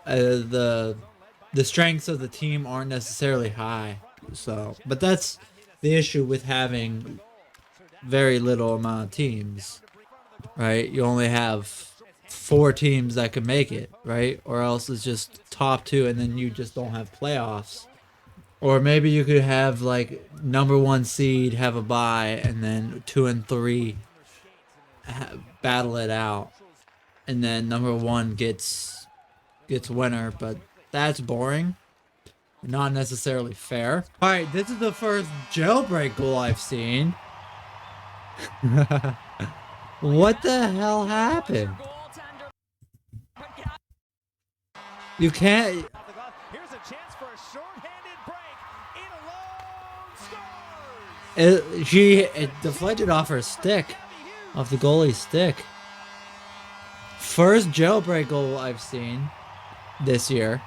the strengths of the team aren't necessarily high. So, but that's the issue with having very little amount of teams, right? You only have 4 teams that can make it, right? Or else it's just top 2 and then you just don't have playoffs. Or maybe you could have like number 1 seed have a bye and then 2 and 3 battle it out, and then number 1 gets winner. But that's boring, not necessarily fair. All right, this is the first jailbreak goal I've seen. What the hell happened? You can't. Here's a chance for a short-handed break. In alone scores. It deflected off her stick, off the goalie's stick. First jailbreak goal I've seen this year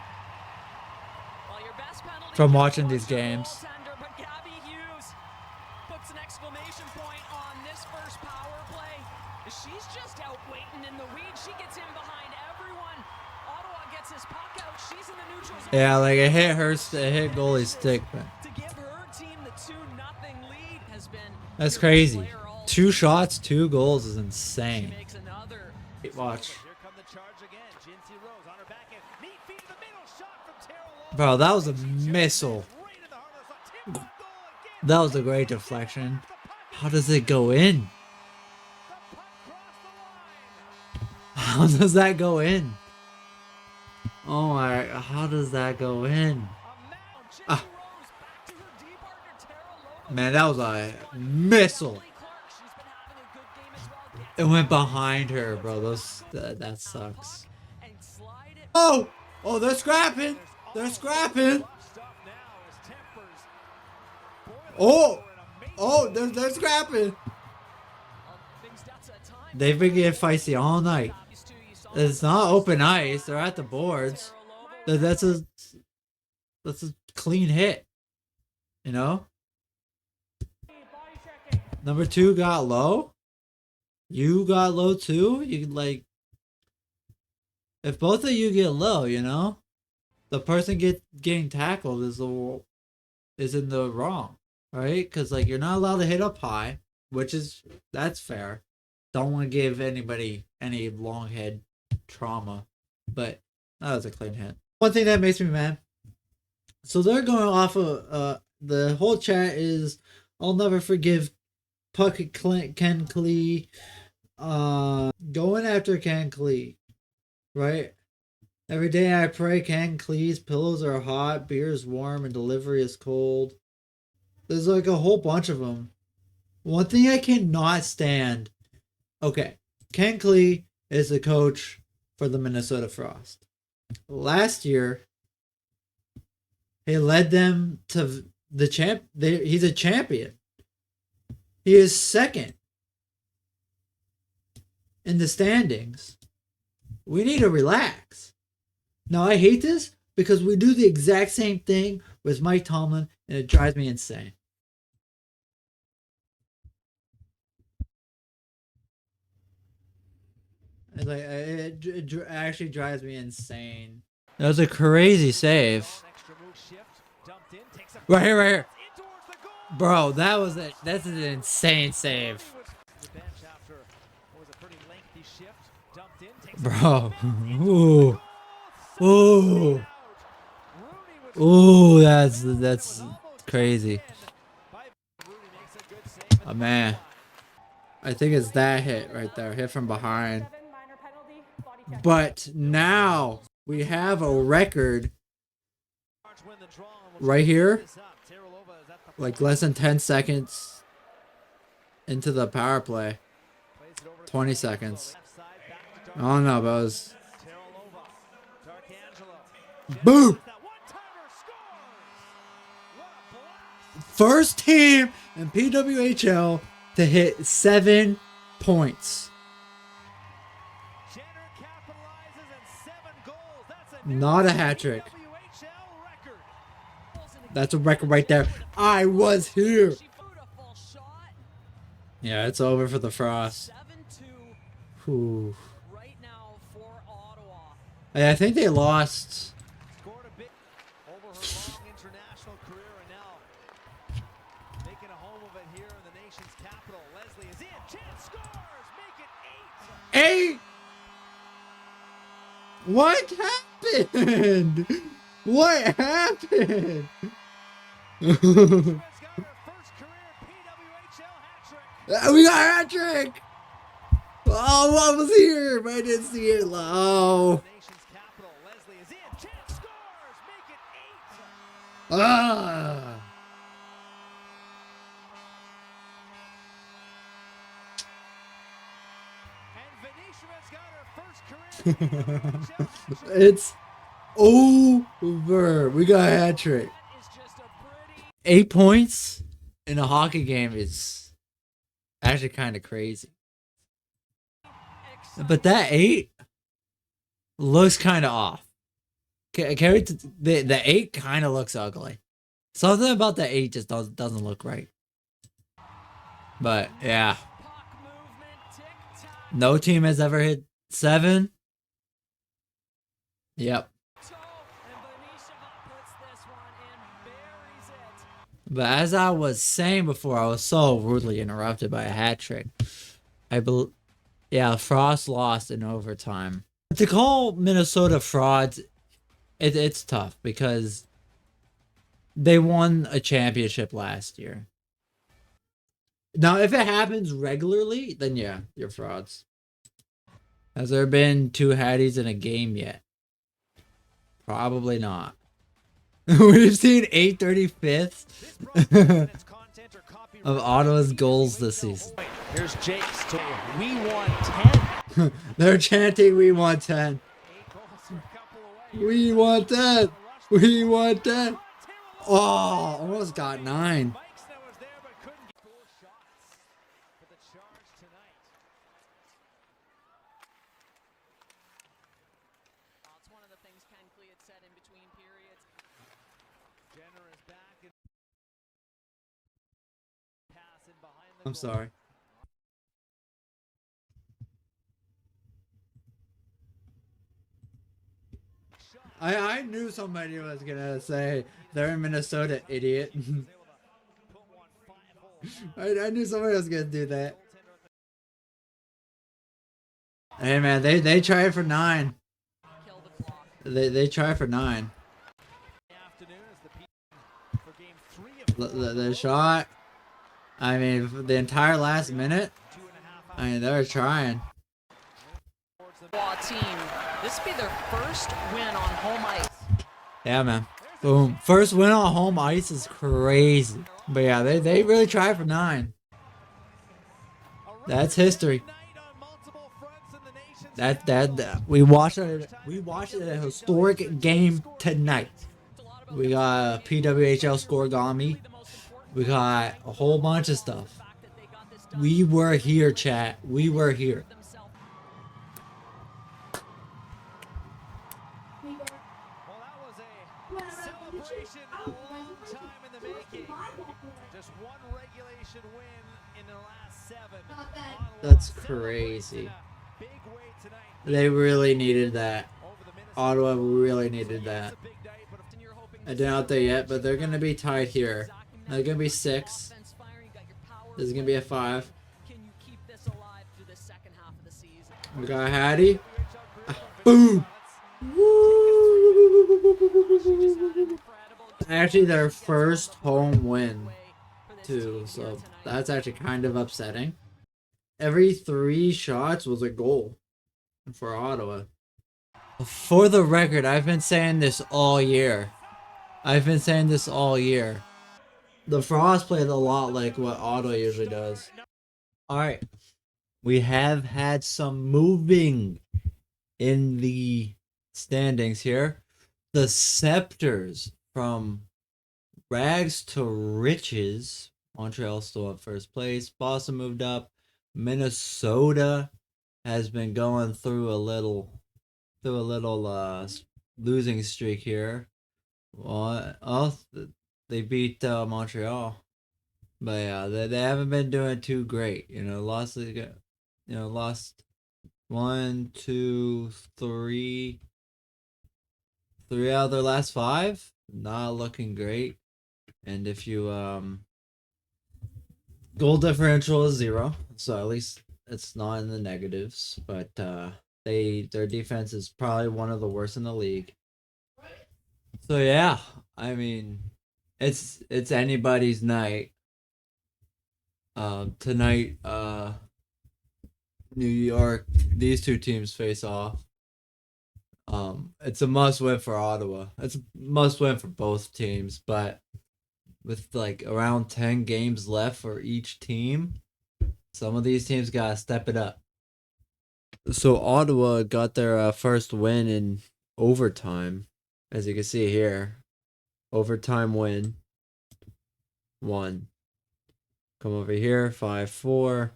from watching these games. Yeah, like it hit goalie's stick, but that's crazy. 2 shots, 2 goals is insane. Watch. Bro, that was a missile. That was a great deflection. How does it go in? How does that go in? Oh my, how does that go in? Ah. Man, that was a missile. It went behind her, bro. That sucks. Oh! Oh, they're scrapping! They're scrapping! Oh! Oh, they're scrapping! They've been getting feisty all night. It's not open ice. They're at the boards. That's a clean hit. You know? Number 2 got low. You got low too? You like... If both of you get low, you know? the person getting tackled is in the wrong, right? Because like you're not allowed to hit up high, that's fair. Don't want to give anybody any long head trauma, but that was a clean hit. One thing that makes me mad. So they're going off of the whole chat is I'll never forgive Ken Klee going after Ken Klee, right? Every day I pray Ken Klee's pillows are hot, beer is warm, and delivery is cold. There's like a whole bunch of them. One thing I cannot stand. Okay, Ken Klee is the coach for the Minnesota Frost. Last year, he led them to the champ. He's a champion. He is second in the standings. We need to relax. Now, I hate this because we do the exact same thing with Mike Tomlin, and it drives me insane. It's like, it actually drives me insane. That was a crazy save. Right here. Bro, that's an insane save. Bro. Ooh. Ooh. Ooh, that's crazy. Oh man. I think it's that hit right there. Hit from behind. But now we have a record right here. Like less than 10 seconds into the power play. 20 seconds. I don't know, but it was... Boom! First team in PWHL to hit 7 points. Not a hat trick. That's a record right there. I was here. Yeah, it's over for the Frost. Whew. I think they lost. Eight. What happened? What happened? We got a hat trick. Oh, I was here, but I didn't see it. Oh. Ah. It's over. We got a hat trick. 8 points in a hockey game is actually kind of crazy. But that 8 looks kind of off. The 8 kind of looks ugly. Something about the 8 just doesn't look right. But yeah. No team has ever hit 7. Yep. But as I was saying before, I was so rudely interrupted by a hat trick. Yeah, Frost lost in overtime. To call Minnesota frauds, it's tough because they won a championship last year. Now, if it happens regularly, then yeah, you're frauds. Has there been 2 Hatties in a game yet? Probably not. We've seen 835th of Ottawa's goals this season. Here's Jake's to we want 10. They're chanting, we want 10. We want 10. We want 10. Oh, almost got 9. I'm sorry. I knew somebody was gonna say they're in Minnesota, idiot. I knew somebody was gonna do that. Hey man, they tried for 9. They tried for 9. The shot. I mean, the entire last minute. I mean, they were trying. Team. This will be their first win on home ice. Yeah, man. Boom. First win on home ice is crazy. But yeah, they really tried for 9. That's history. That we watched it. We watched a historic game tonight. We got a PWHL scoregami. We got a whole bunch of stuff. We were here, chat. We were here. That's crazy. They really needed that. Ottawa really needed that. I doubt they yet, but they're gonna be tied here. They're gonna be 6. This is gonna be a 5. We got Hattie. Boom! Woo! Actually, their first home win, too. So that's actually kind of upsetting. Every 3 shots was a goal for Ottawa. For the record, I've been saying this all year. The Frost played a lot like what Ottawa usually does. Alright. We have had some moving in the standings here. The Scepters from rags to riches. Montreal still at first place. Boston moved up. Minnesota has been going through a little losing streak here. Well, they beat Montreal, but yeah, they haven't been doing too great. Lost 1, 2, 3 out of their last 5. Not looking great. And if you goal differential is 0, so at least it's not in the negatives. But their defense is probably one of the worst in the league. So yeah, I mean, it's anybody's night. Tonight, New York, these 2 teams face off. It's a must win for Ottawa. It's a must win for both teams, but with like around 10 games left for each team, some of these teams gotta step it up. So Ottawa got their first win in overtime, as you can see here. Overtime win. 1. Come over here, 5-4.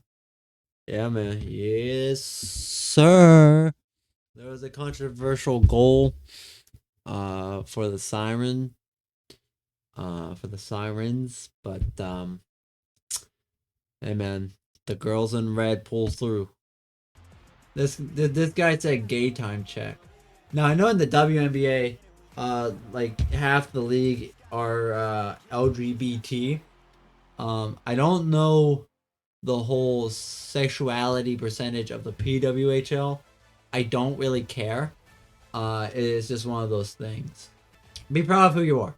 Yeah, man. Yes, sir. There was a controversial goal for the Sirens, but hey man, the girls in red pull through. This guy said gay time check. Now I know in the WNBA, like half the league are LGBT. I don't know the whole sexuality percentage of the PWHL. I don't really care. It is just one of those things. Be proud of who you are.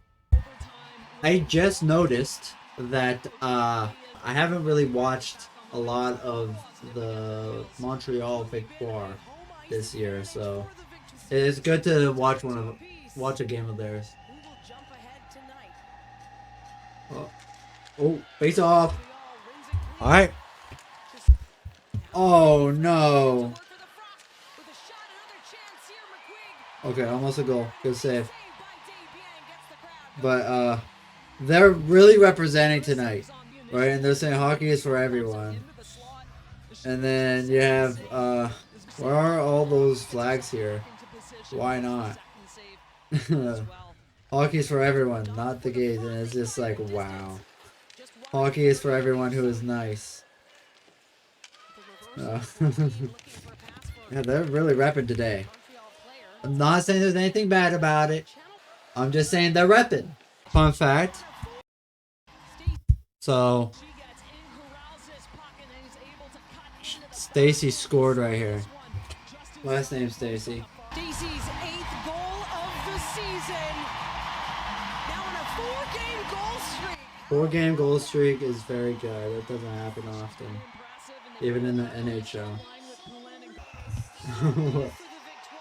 I just noticed that I haven't really watched a lot of the Montreal Victoire this year, so it's good to watch a game of theirs. Oh, face off. All right. Oh no. Okay, almost a goal. Good save. But they're really representing tonight, right? And they're saying hockey is for everyone. And then you have where are all those flags here? Why not? Hockey is for everyone, not the gays. And it's just like, wow. Hockey is for everyone who is nice. Yeah, they're really repping today. I'm not saying there's anything bad about it. I'm just saying they're repping. Fun fact. So, Stacy scored right here. Last name Stacy. Stacy's 8th goal of the season. Now on a 4-game goal streak. 4-game goal streak is very good. That doesn't happen often, even in the NHL.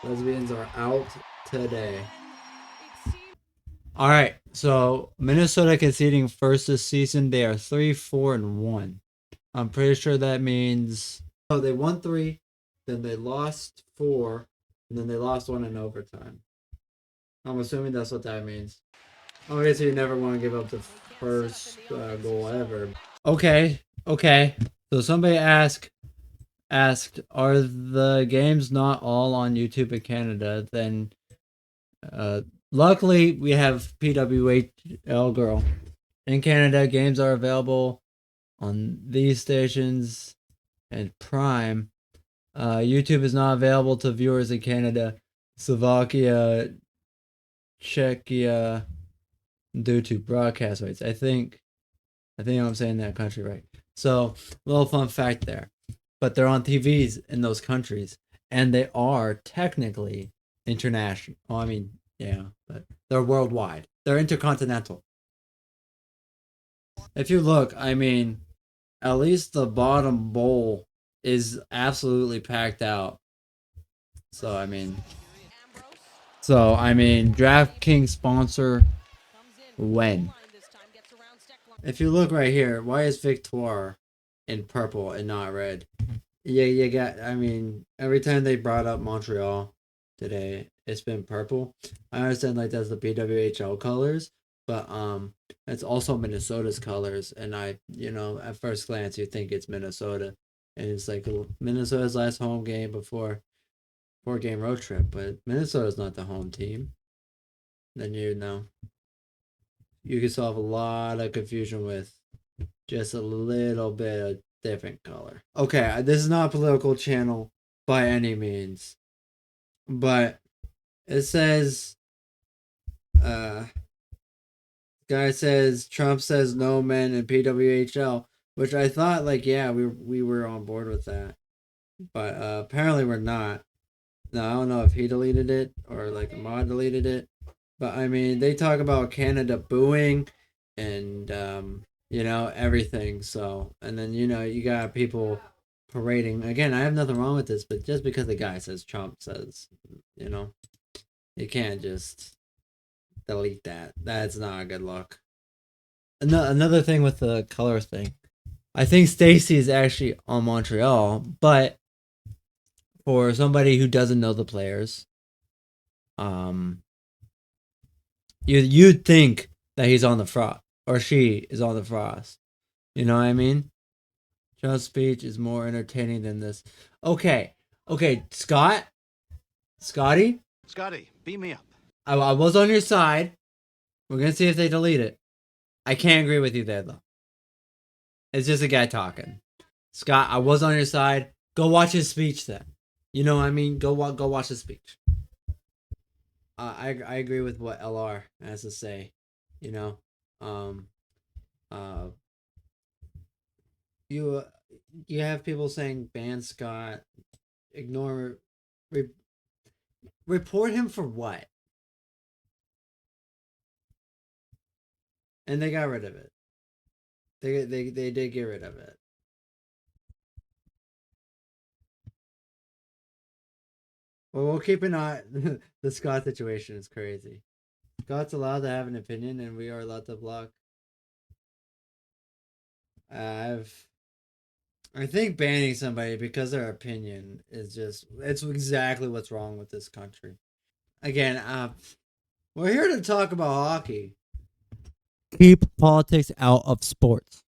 Lesbians are out today. All right, so Minnesota conceding first this season. They are 3-4-1. I'm pretty sure that means they won 3, then they lost 4, and then they lost 1 in overtime. I'm assuming that's what that means. Obviously, you never want to give up the first goal ever. Okay. So somebody asked, are the games not all on YouTube in Canada? Then, luckily we have PWHL Girl in Canada. Games are available on these stations and Prime. YouTube is not available to viewers in Canada, Slovakia, Czechia, due to broadcast rights. I think I'm saying that country right. So, little fun fact there. But they're on TVs in those countries, and they are technically international. Well, I mean, yeah, but they're worldwide. They're intercontinental. If you look, I mean, at least the bottom bowl is absolutely packed out. So, I mean, DraftKings sponsor when? If you look right here, why is Victoire in purple and not red? Yeah, you got, I mean, every time they brought up Montreal today, it's been purple. I understand like that's the PWHL colors, but it's also Minnesota's colors, and at first glance you think it's Minnesota, and it's like Minnesota's last home game before 4-game road trip, but Minnesota's not the home team. Then you can solve a lot of confusion with just a little bit of different color. Okay, this is not a political channel by any means, but it says, guy says Trump says no men in PWHL, which I thought we were on board with that, but apparently we're not. Now I don't know if he deleted it or like Ahmad deleted it, but I mean they talk about Canada booing and everything. So, and then you got people parading again. I have nothing wrong with this, but just because the guy says Trump says, you can't just delete that. That's not a good look. Another thing with the color thing, I think Stacy is actually on Montreal, but for somebody who doesn't know the players, you'd think that he's on the Frost or she is on the Frost. You know what I mean? Joe's speech is more entertaining than this. Okay, Scotty, beam me up. I was on your side. We're gonna see if they delete it. I can't agree with you there though. It's just a guy talking. Scott, I was on your side. Go watch his speech then. You know what I mean? Go watch his speech. I agree with what LR has to say. You have people saying ban Scott, ignore, report him for what? And they got rid of it. They did get rid of it. Well, we'll keep an eye. The Scott situation is crazy. Scott's allowed to have an opinion, and we are allowed to block. I think banning somebody because their opinion is it's exactly what's wrong with this country. Again, we're here to talk about hockey. Keep politics out of sports.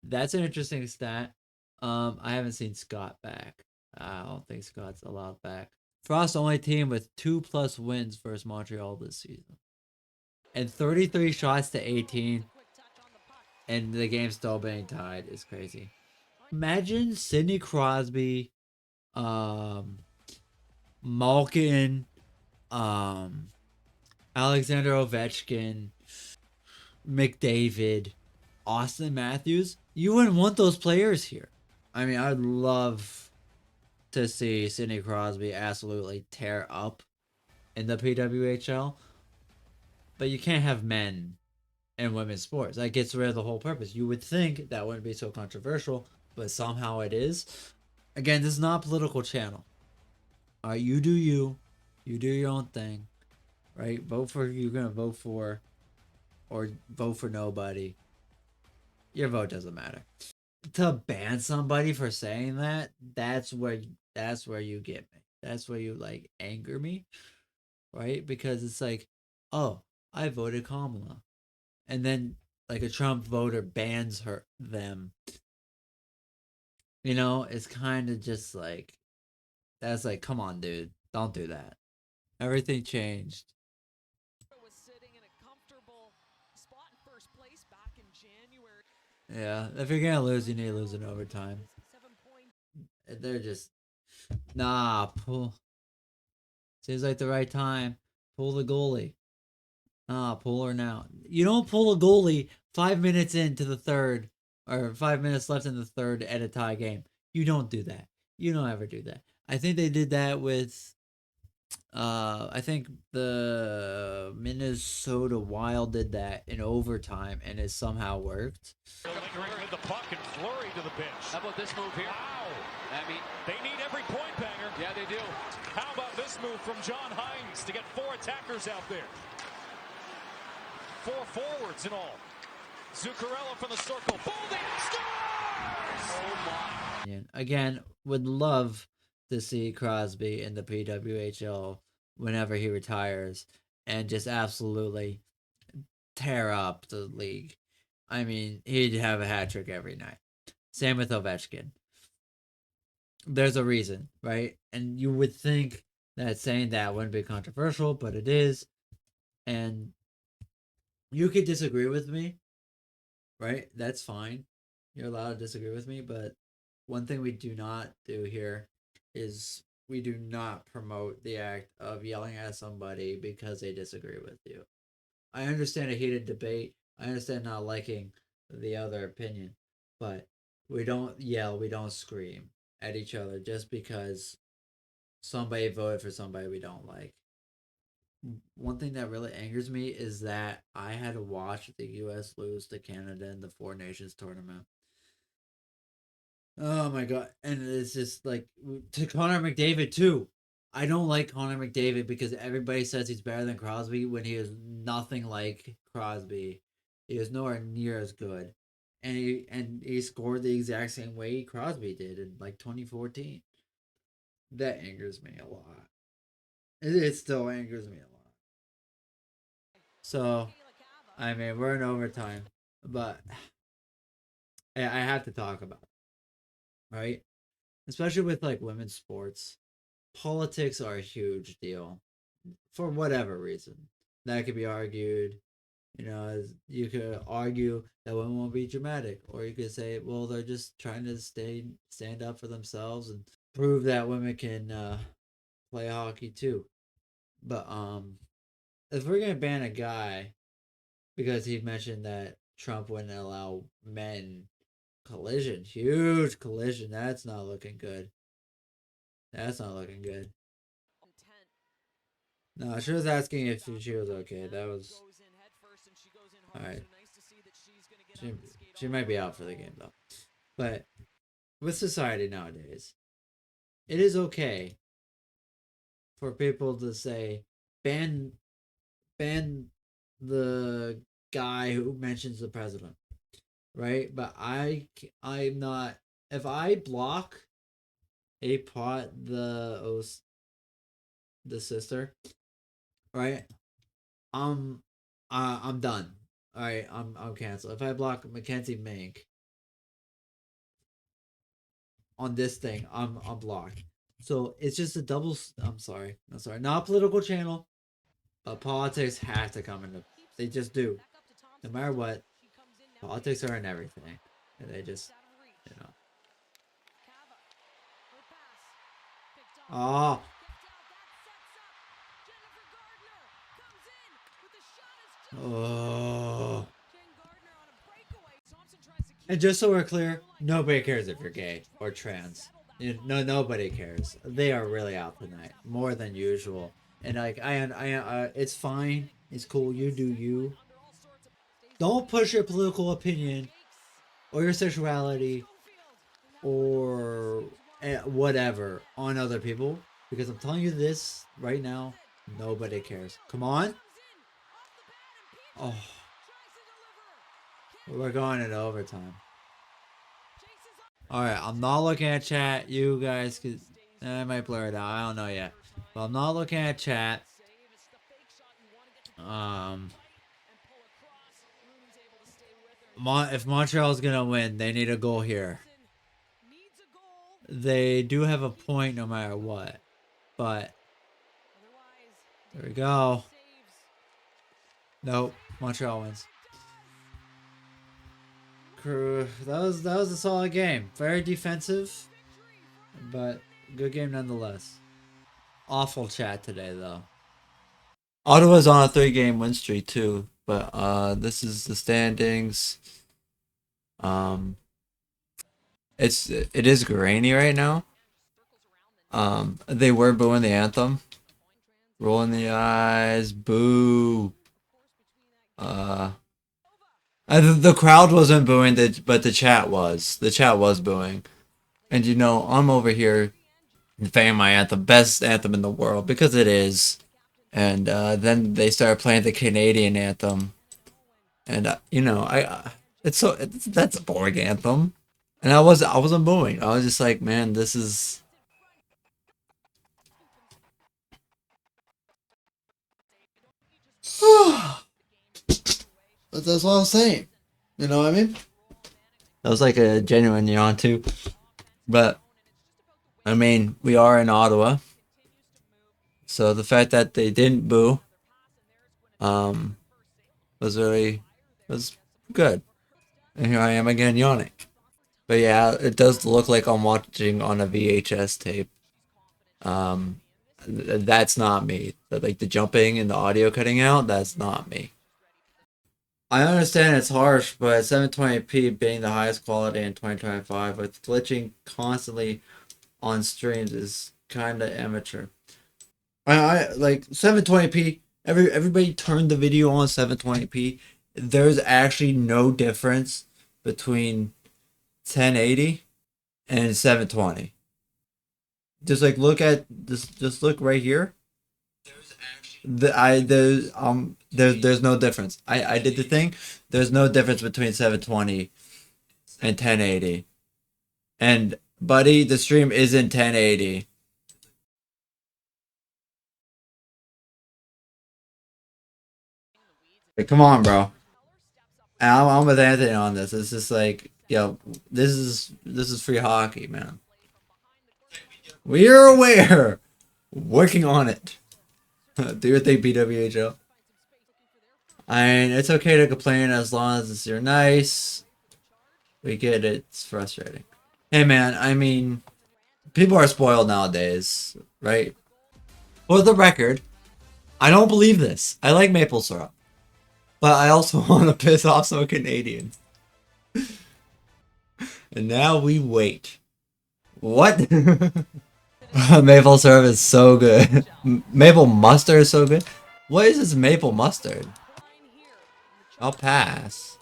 That's an interesting stat. I haven't seen Scott back. I don't think Scott's allowed back. Frost's only team with 2+ wins versus Montreal this season. And 33 shots to 18. And the game still being tied is crazy. Imagine Sidney Crosby, Malkin, Alexander Ovechkin, McDavid, Austin Matthews. You wouldn't want those players here. I mean, I'd love to see Sidney Crosby absolutely tear up in the PWHL, but you can't have men and women's sports. That gets rid of the whole purpose. You would think that wouldn't be so controversial, but somehow it is. Again, this is not a political channel. All right, you do you. You do your own thing. Right? Vote for who you're going to vote for, or vote for nobody. Your vote doesn't matter. To ban somebody for saying that, that's where you get me. That's where you like anger me, right? Because it's like, oh, I voted Kamala, and then like a Trump voter bans them. You know, it's kind of just like, that's like, come on, dude, don't do that. Everything changed. Was sitting in a comfortable spot in first place back in January. Yeah, if you're gonna lose, you need to lose in overtime. They're just, nah, pull. Seems like the right time. Pull the goalie. Nah, pull her now. You don't pull a goalie 5 minutes into the third, or 5 minutes left in the third at a tie game. You don't do that. You don't ever do that. I think they did that with, I think the Minnesota Wild did that in overtime, and it somehow worked. Lingering with the puck and Fleury to the bench. How about this move here? Wow. I mean, They need every point banger. yeah, they do. How about this move from John Hines to get 4 attackers out there? 4 forwards in all. Zuccarello from the circle. Boldy scores! Oh my. Again, would love to see Crosby in the PWHL whenever he retires and just absolutely tear up the league. I mean, he'd have a hat trick every night. Same with Ovechkin. There's a reason, right? And you would think that saying that wouldn't be controversial, but it is. And you could disagree with me, right? That's fine. You're allowed to disagree with me, but one thing we do not do here is we do not promote the act of yelling at somebody because they disagree with you. I understand a heated debate. I understand not liking the other opinion, but we don't yell, we don't scream at each other just because somebody voted for somebody we don't like. One thing that really angers me is that I had to watch the US lose to Canada in the Four Nations tournament. Oh my god. And it's just like, to Connor McDavid too. I don't like Connor McDavid because everybody says he's better than Crosby when he is nothing like Crosby. He is nowhere near as good. And he scored the exact same way Crosby did in like 2014. That angers me a lot. It still angers me a lot. So, I mean, we're in overtime, but I have to talk about it, right? Especially with like women's sports. Politics are a huge deal for whatever reason. That could be argued. You know, you could argue that women won't be dramatic, or you could say, well, they're just trying to stand up for themselves and prove that women can play hockey too. But if we're gonna ban a guy because he mentioned that Trump wouldn't allow men collision, huge collision, that's not looking good. That's not looking good. No, she was asking if she was okay. That was alright. She might be out for the game though. But with society nowadays, it is okay for people to say ban the guy who mentions the president, right? But I'm not. If I block a pot the sister, right? I'm done. All right, I'm canceled. If I block Mackenzie Mink on this thing, I'm blocked. So it's just a double. I'm sorry, not a political channel, but politics has to come into. They just do, no matter what. Politics are in everything, and they just, you know. Oh. Oh. And just so we're clear, nobody cares if you're gay or trans. Nobody cares. They are really out tonight, more than usual. And like, it's fine. It's cool. You do you. Don't push your political opinion or your sexuality or whatever on other people, because I'm telling you this right now, nobody cares. Come on. Oh, we're going into overtime. All right, I'm not looking at chat, you guys, because I might blur it out. I don't know yet, but I'm not looking at chat. If Montreal's gonna win, they need a goal here. They do have a point no matter what, but there we go. Nope, Montreal wins. That was a solid game. Very defensive, but good game nonetheless. Awful chat today though. Ottawa's on a 3-game win streak too, but this is the standings. It is grainy right now. They were booing the anthem. Rolling the eyes, boo. The crowd wasn't booing, but the chat was. The chat was booing. And you know, I'm over here defending my anthem, best anthem in the world, because it is. And then they started playing the Canadian anthem. And you know, that's a boring anthem. And I wasn't booing. I was just like, man, this is. That's what I was saying. You know what I mean? That was like a genuine yawn too. But I mean, we are in Ottawa. So the fact that they didn't boo was good. And here I am again yawning. But yeah, it does look like I'm watching on a VHS tape. That's not me. Like the jumping and the audio cutting out, that's not me. I understand it's harsh, but 720p being the highest quality in 2025 with glitching constantly on streams is kind of amateur. I like 720p. Everybody turned the video on 720p. There's actually no difference between 1080 and 720. Just like look at this. Just look right here. There's no difference. I did the thing. There's no difference between 720 and 1080. And buddy, the stream isn't 1080. Like, come on, bro. And I'm with Anthony on this. It's just like, yo, this is free hockey, man. We are aware. Working on it. Do your thing, PWHL. I mean, it's okay to complain as long as you're nice. We get it. It's frustrating. Hey, man, I mean, people are spoiled nowadays, right? For the record, I don't believe this. I like maple syrup. But I also want to piss off some Canadians. And now we wait. What? Maple syrup is so good. Maple mustard is so good. What is this maple mustard? I'll pass.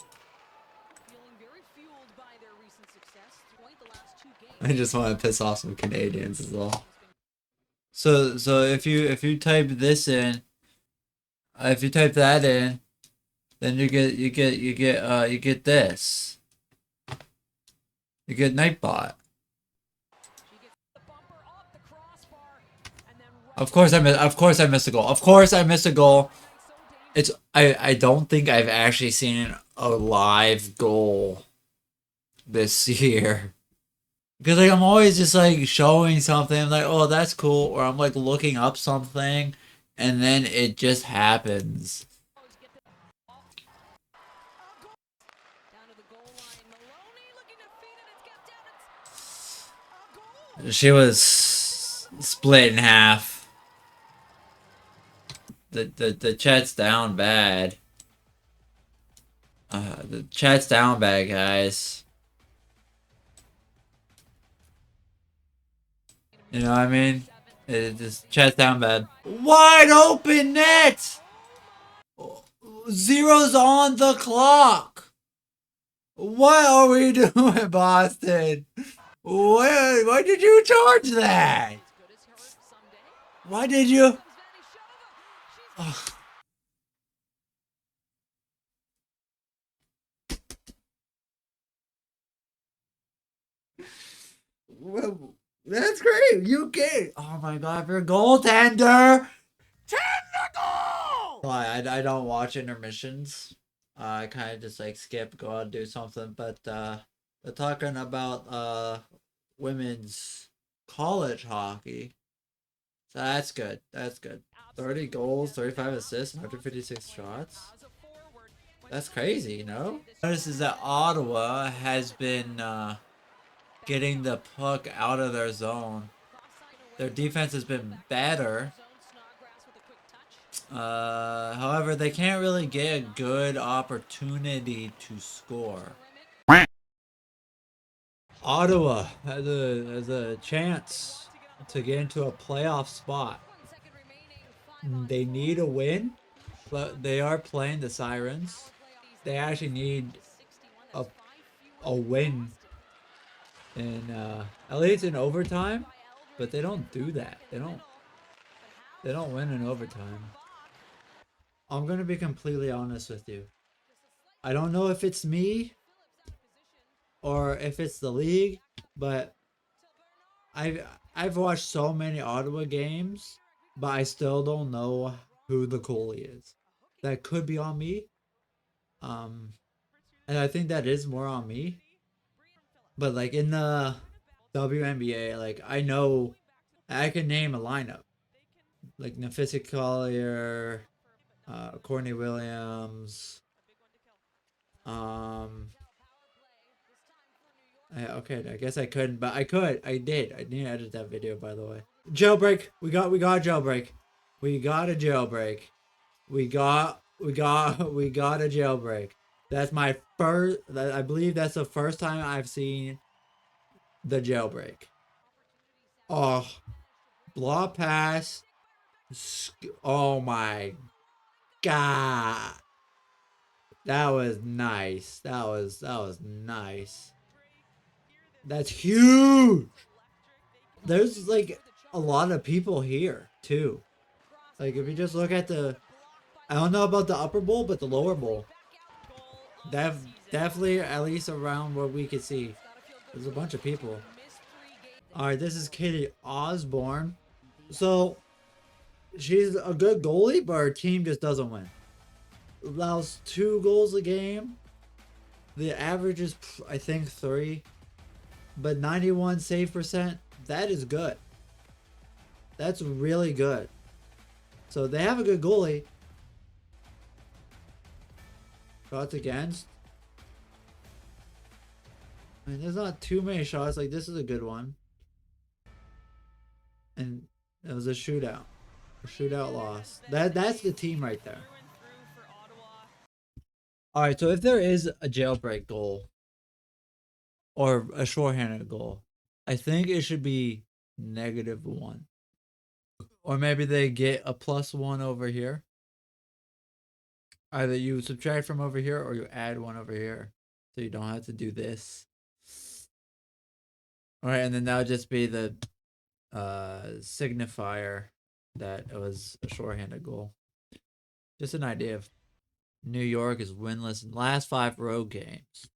I just want to piss off some Canadians as well. So if you type this in, if you type that in, then you get this. You get Nightbot. Of course I missed a goal. Of course I missed a goal. I don't think I've actually seen a live goal this year. Because like I'm always just like showing something, I'm like, oh, that's cool, or I'm like looking up something and then it just happens. She was split in half. The chat's down bad. The chat's down bad, guys. You know what I mean? It just chat's down bad. Wide open net! Zero's on the clock! What are we doing, Boston? Why did you charge that? Why did you? Ugh. Well, that's great. You get. Oh my god, you're a goaltender. Technical. I don't watch intermissions. I kind of just like skip, go out, do something. But they're talking about women's college hockey. So that's good. That's good. 30 goals, 35 assists, 156 shots. That's crazy, you know? Notice is that Ottawa has been getting the puck out of their zone. Their defense has been better. However, they can't really get a good opportunity to score. Ottawa has a chance to get into a playoff spot. They need a win, but they are playing the Sirens. They actually need a win in at least in overtime, but they don't do that. They don't win in overtime. I'm gonna be completely honest with you. I don't know if it's me or if it's the league, but I've watched so many Ottawa games, but I still don't know who the goalie is. That could be on me. And I think that is more on me. But like in the WNBA, like I know I can name a lineup. Like Nafisa Collier, Courtney Williams. Okay, I guess I couldn't, but I could. I did. I didn't edit that video, by the way. Jailbreak. We got a jailbreak. We got a jailbreak. We got a jailbreak. That's my first. I believe that's the first time I've seen the jailbreak. Oh, block pass. Oh my god. That was nice. That was nice. That's huge. There's like a lot of people here too. Like if you just look at I don't know about the upper bowl, but the lower bowl. Definitely at least around what we could see. There's a bunch of people. Alright, this is Katie Osborne. So she's a good goalie, but her team just doesn't win. Allows 2 goals a game. The average is I think 3. But 91 save percent, that is good. That's really good. So they have a good goalie. Shots against. I mean, there's not too many shots. Like, this is a good one. And it was a shootout. A shootout loss. That's the team right there. Alright, so if there is a jailbreak goal, or a shorthanded goal, I think it should be -1. Or maybe they get a +1 over here. Either you subtract from over here or you add 1 over here. So you don't have to do this. Alright, and then that would just be the signifier that it was a shorthanded goal. Just an idea of New York is winless in last 5 road games.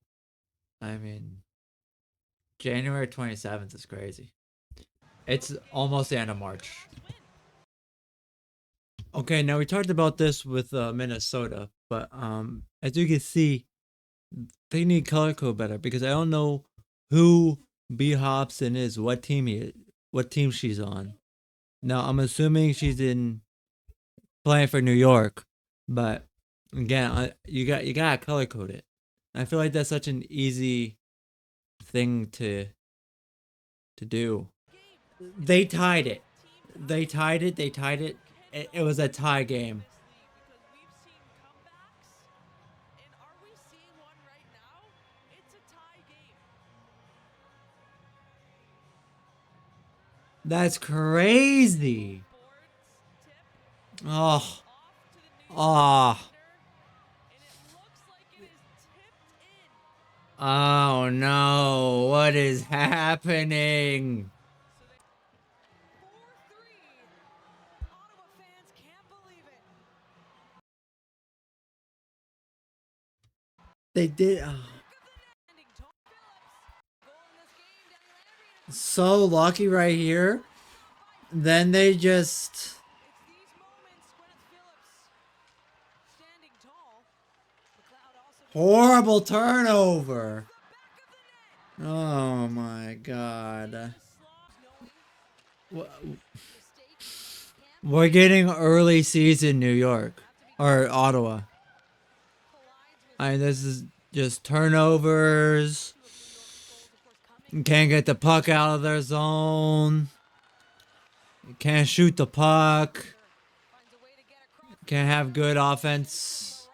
I mean, January 27th is crazy. It's almost the end of March. Okay, now we talked about this with Minnesota, but as you can see, they need color code better because I don't know who B. Hobson is, what team she's on. Now I'm assuming she's playing for New York, but again, you gotta color code it. I feel like that's such an easy thing to do. They tied it. It was a tie game. That's crazy. Oh. Oh. Oh no. What is happening? They did. So lucky right here. Then they just. Horrible turnover. Oh my god. We're getting early season New York. Or Ottawa. I mean, this is just turnovers. Can't get the puck out of their zone. Can't shoot the puck. Can't have good offense.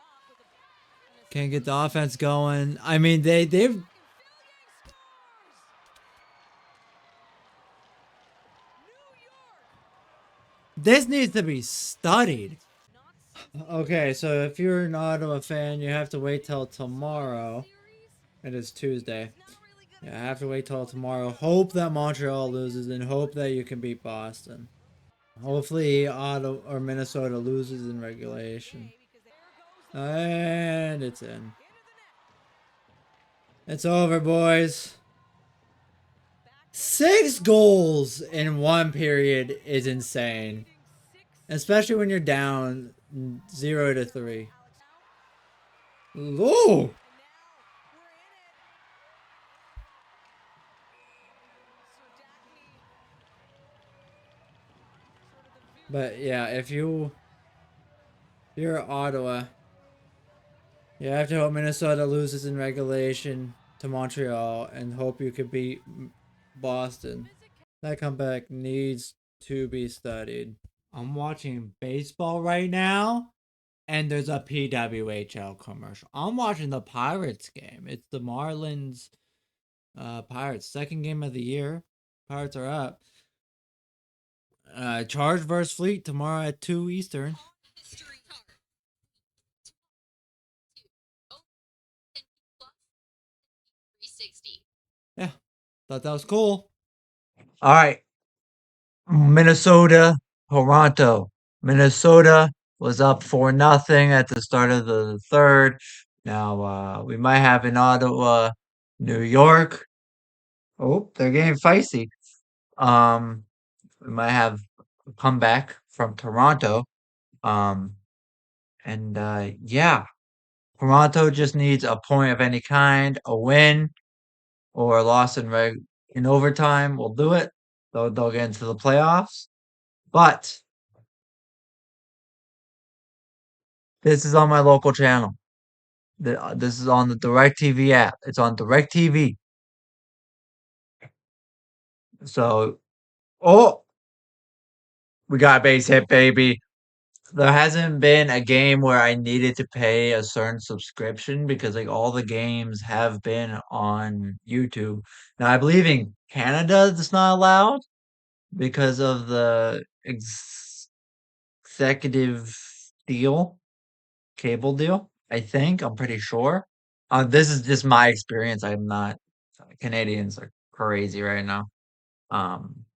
Can't get the offense going. I mean, they've. This needs to be studied. Okay, so if you're an Ottawa fan, you have to wait till tomorrow. It is Tuesday. Yeah, I have to wait till tomorrow. Hope that Montreal loses and hope that you can beat Boston. Hopefully Ottawa or Minnesota loses in regulation. And it's in. It's over, boys. 6 goals in one period is insane. Especially when you're down 0-3. Ooh! But yeah, if you're Ottawa, you have to hope Minnesota loses in regulation to Montreal and hope you could beat Boston. That comeback needs to be studied. I'm watching baseball right now, and there's a PWHL commercial. I'm watching the Pirates game. It's the Marlins Pirates. Second game of the year. Pirates are up. Charge versus Fleet tomorrow at 2 Eastern. Yeah, thought that was cool. All right. Minnesota, Toronto. Minnesota was up 4-0 at the start of the third. Now we might have in Ottawa, New York. Oh, they're getting feisty. We might have a comeback from Toronto. And yeah, Toronto just needs a point of any kind, a win or a loss in overtime will do it. They'll get into the playoffs. But this is on my local channel. This is on the DirecTV app. It's on DirecTV. So, oh, we got a base hit, baby. There hasn't been a game where I needed to pay a certain subscription because like all the games have been on YouTube. Now I believe in Canada it's not allowed because of the executive deal, cable deal. I think I'm pretty sure. This is just my experience. I'm not. Canadians are crazy right now. Um,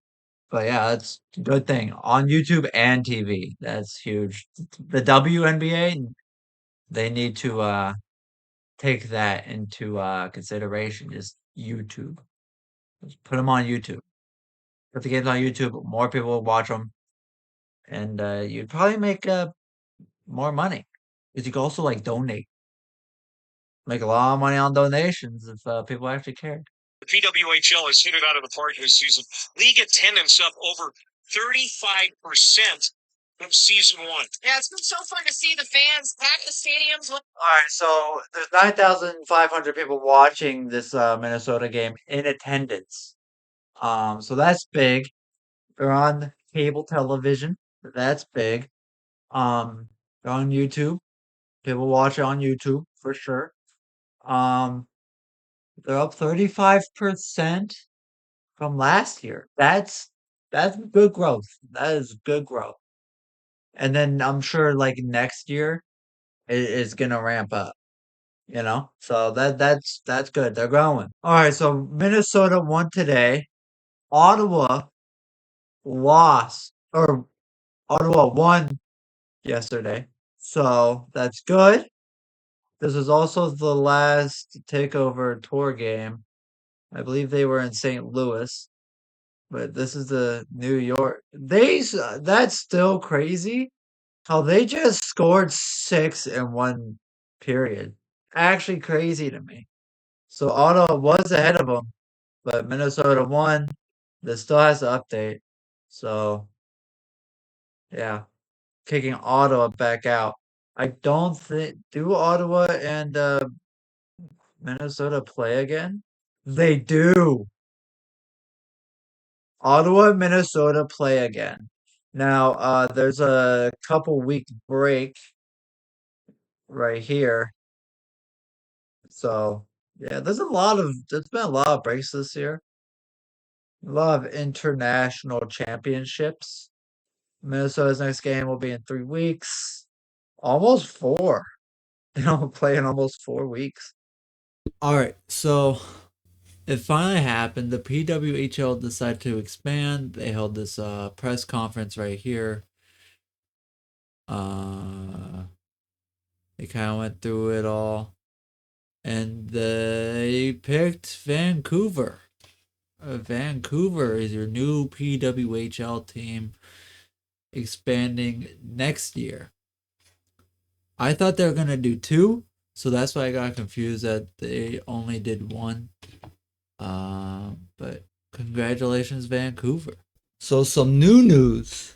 but yeah, that's a good thing on YouTube and TV. That's huge. The WNBA, they need to take that into consideration. Just YouTube. Just put them on YouTube. Put the games on YouTube. More people will watch them, and you'd probably make more money because you can also like donate. Make a lot of money on donations if people actually cared. The PWHL has hit it out of the park this season. League attendance up over 35% from season 1. Yeah, it's been so fun to see the fans pack the stadiums. All right, so there's 9,500 people watching this Minnesota game in attendance. So that's big. They're on cable television. That's big. They're on YouTube. People watch it on YouTube for sure. They're up 35% from last year. That's That's good growth. That is good growth. And then I'm sure like next year it is gonna ramp up. So that's good. They're growing. All right, so Minnesota won today. Ottawa lost, or Ottawa won yesterday. So that's good. This is also the last takeover tour game. I believe they were in St. Louis, but this is the New York. That's still crazy. How they just scored 6 in one period. Actually crazy to me. So Ottawa was ahead of them, but Minnesota won. This still has to update. So yeah, kicking Ottawa back out. I don't think do Ottawa and Minnesota play again? They do. Ottawa and Minnesota play again. Now, there's a couple week break right here. So yeah, there's been a lot of breaks this year. A lot of international championships. Minnesota's next game will be in 3 weeks. Almost 4. They don't play in almost 4 weeks. All right, so it finally happened. The PWHL decided to expand. They held this press conference right here. They kind of went through it all, and they picked Vancouver. Vancouver is your new PWHL team, expanding next year. I thought they were gonna do 2, so that's why I got confused that they only did 1. But congratulations, Vancouver. So some new news.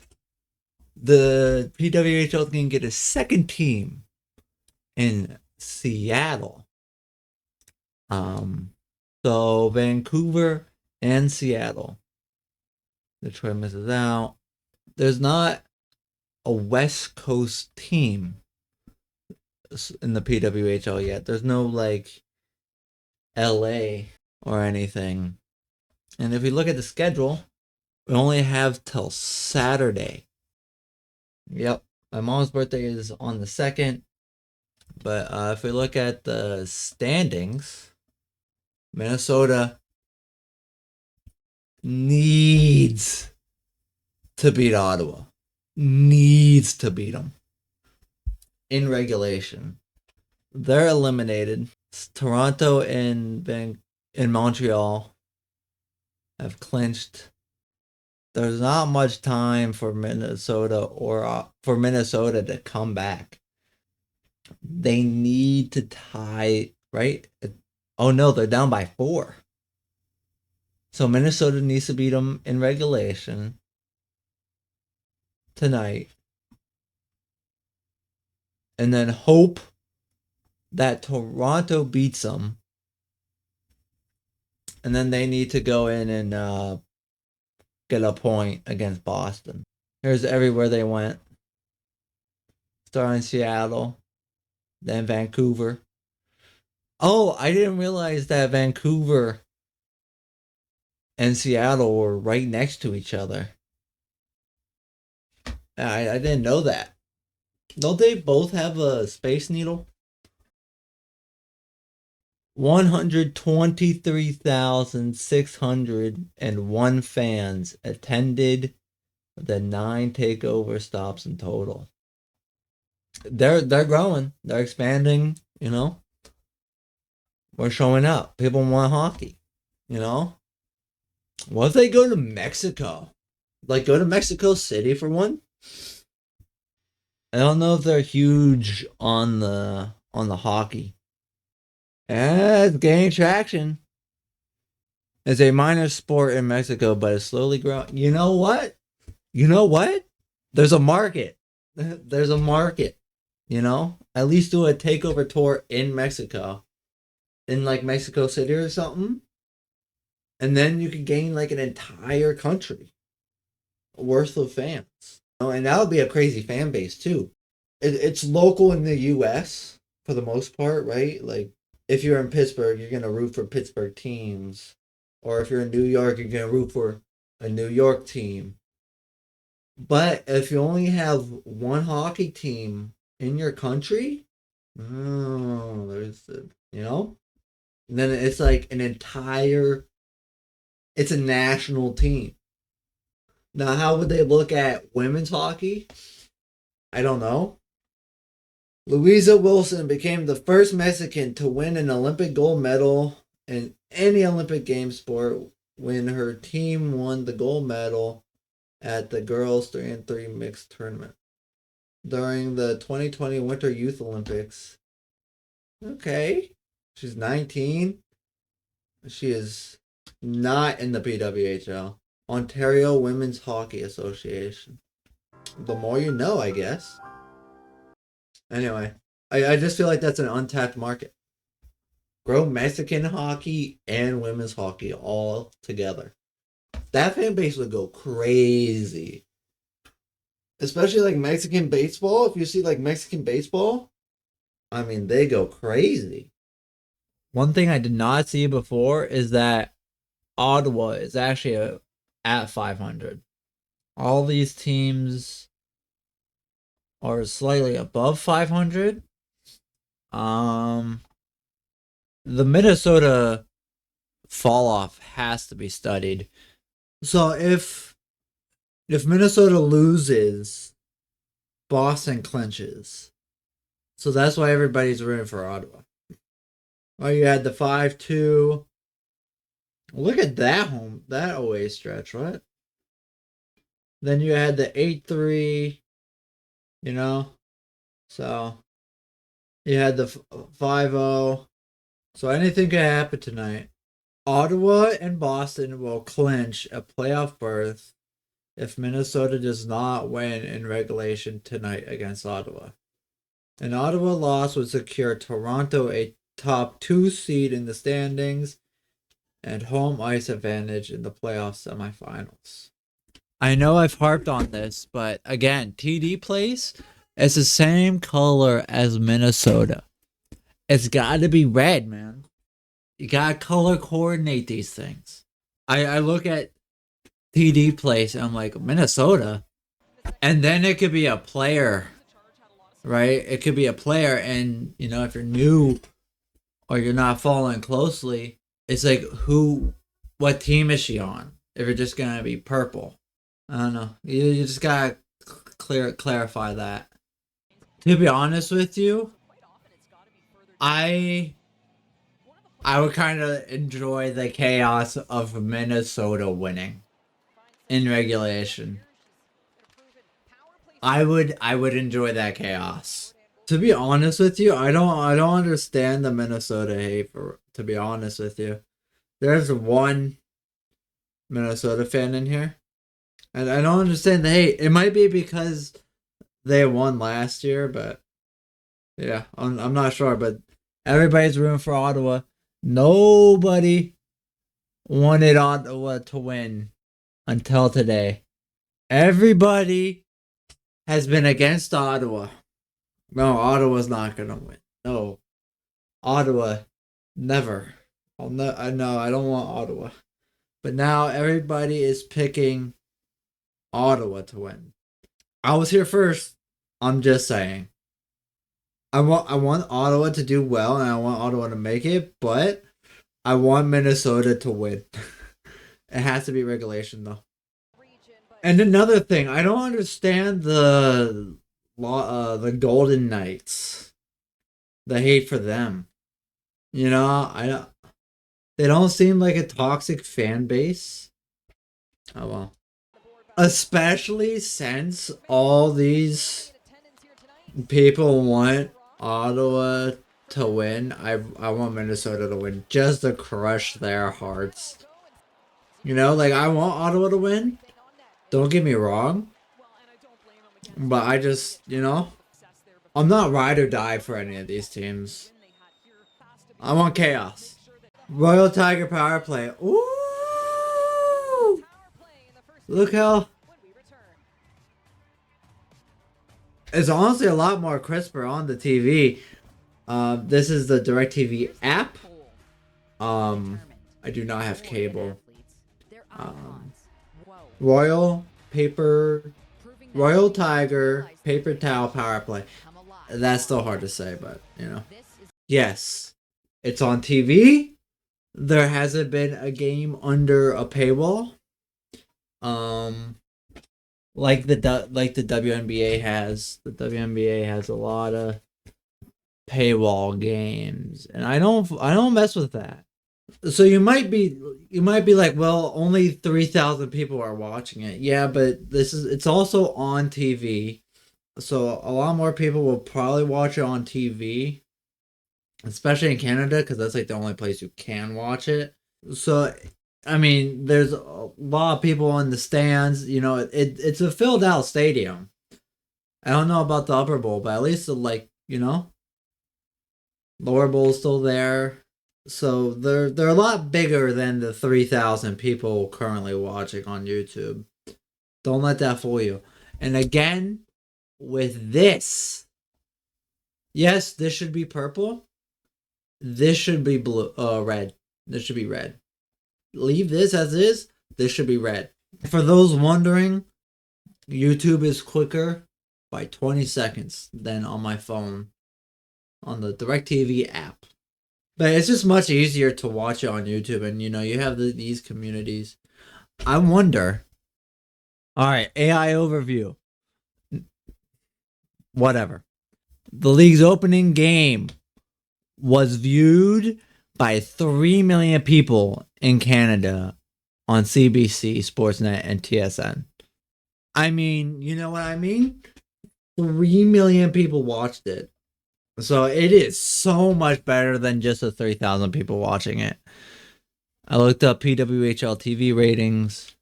The PWHL is gonna get a second team in Seattle. So Vancouver and Seattle. Detroit misses out. There's not a West Coast team in the PWHL yet. There's no like LA or anything. And if we look at the schedule, we only have till Saturday. Yep. My mom's birthday is on the 2nd. But if we look at the standings, Minnesota needs to beat Ottawa. Needs to beat them in regulation. They're eliminated. Toronto and Montreal have clinched. There's not much time for Minnesota to come back. They need to tie, right? Oh no, they're down by 4. So Minnesota needs to beat them in regulation tonight. And then hope that Toronto beats them. And then they need to go in and get a point against Boston. Here's everywhere they went. Starting in Seattle, then Vancouver. Oh, I didn't realize that Vancouver and Seattle were right next to each other. I didn't know that. Don't they both have a Space Needle? 123,601 fans attended the 9 takeover stops in total. They're growing. They're expanding, We're showing up. People want hockey, What if they go to Mexico? Like, go to Mexico City for one? I don't know if they're huge on the hockey. It's gaining traction. It's a minor sport in Mexico, but it's slowly growing. You know what? There's a market. There's a market. At least do a takeover tour in Mexico. In like Mexico City or something. And then you could gain like an entire country worth of fans. And that would be a crazy fan base too. It's local in the US for the most part, right? Like if you're in Pittsburgh, you're going to root for Pittsburgh teams. Or if you're in New York, you're going to root for a New York team. But if you only have one hockey team in your country, oh, there's the, then it's like it's a national team. Now, how would they look at women's hockey? I don't know. Louisa Wilson became the first Mexican to win an Olympic gold medal in any Olympic game sport when her team won the gold medal at the girls 3-on-3 mixed tournament during the 2020 Winter Youth Olympics. Okay. She's 19. She is not in the PWHL. Ontario Women's Hockey Association. The more you know, I guess. Anyway, I just feel like that's an untapped market. Grow Mexican hockey and women's hockey all together. That fan base would go crazy. Especially like Mexican baseball. If you see like Mexican baseball, I mean, they go crazy. One thing I did not see before is that Ottawa is actually at 500. All these teams are slightly above 500. The Minnesota fall off has to be studied. So if Minnesota loses, Boston clinches. So that's why everybody's rooting for Ottawa. Oh, you had the 5-2. Look at that away stretch, right? Then you had the 8-3, So you had the 5-0. So anything can happen tonight. Ottawa and Boston will clinch a playoff berth if Minnesota does not win in regulation tonight against Ottawa. An Ottawa loss would secure Toronto a top 2 seed in the standings and home ice advantage in the playoff semifinals. I know I've harped on this, but again, TD Place is the same color as Minnesota. It's got to be red, man. You got to color coordinate these things. I look at TD Place and I'm like, Minnesota? And then it could be a player, right? It could be a player, and, if you're new or you're not following closely, it's like, what team is she on? If you're just going to be purple. I don't know. You just got to clarify that. To be honest with you, I would kind of enjoy the chaos of Minnesota winning in regulation. I would enjoy that chaos. To be honest with you, I don't understand the Minnesota hate, to be honest with you. There's one Minnesota fan in here, and I don't understand the hate. It might be because they won last year, but yeah, I'm not sure. But everybody's rooting for Ottawa. Nobody wanted Ottawa to win until today. Everybody has been against Ottawa. No, Ottawa's not going to win. No. Ottawa, never. I don't want Ottawa. But now everybody is picking Ottawa to win. I was here first. I'm just saying. I want Ottawa to do well, and I want Ottawa to make it, but I want Minnesota to win. It has to be regulation, though. And another thing, I don't understand the Golden Knights. The hate for them. They don't seem like a toxic fan base. Oh well. Especially since all these people want Ottawa to win. I want Minnesota to win just to crush their hearts. I want Ottawa to win. Don't get me wrong. But I just, I'm not ride or die for any of these teams. I want chaos. Royal Tiger power play. Ooh! Look how... It's honestly a lot more crisper on the TV. This is the DirecTV app. I do not have cable. Royal Tiger paper towel power play. That's still hard to say, but yes, it's on TV. There hasn't been a game under a paywall. Like the WNBA has. The WNBA has a lot of paywall games, and I don't mess with that. So you might be like, well, only 3,000 people are watching it. Yeah, but it's also on TV. So a lot more people will probably watch it on TV, especially in Canada, because that's like the only place you can watch it. So, I mean, there's a lot of people in the stands. It's a filled out stadium. I don't know about the upper bowl, but at least lower bowl is still there. So they're a lot bigger than the 3,000 people currently watching on YouTube. Don't let that fool you. And again, with this, yes, this should be purple. This should be red. This should be red. Leave this as is. This should be red. For those wondering, YouTube is quicker by 20 seconds than on my phone on the DirecTV app. But it's just much easier to watch it on YouTube, and you have these communities. I wonder. All right, AI overview. Whatever. The league's opening game was viewed by 3 million people in Canada on CBC, Sportsnet, and TSN. I mean, you know what I mean? 3 million people watched it. So it is so much better than just the 3,000 people watching it. I looked up PWHL TV ratings.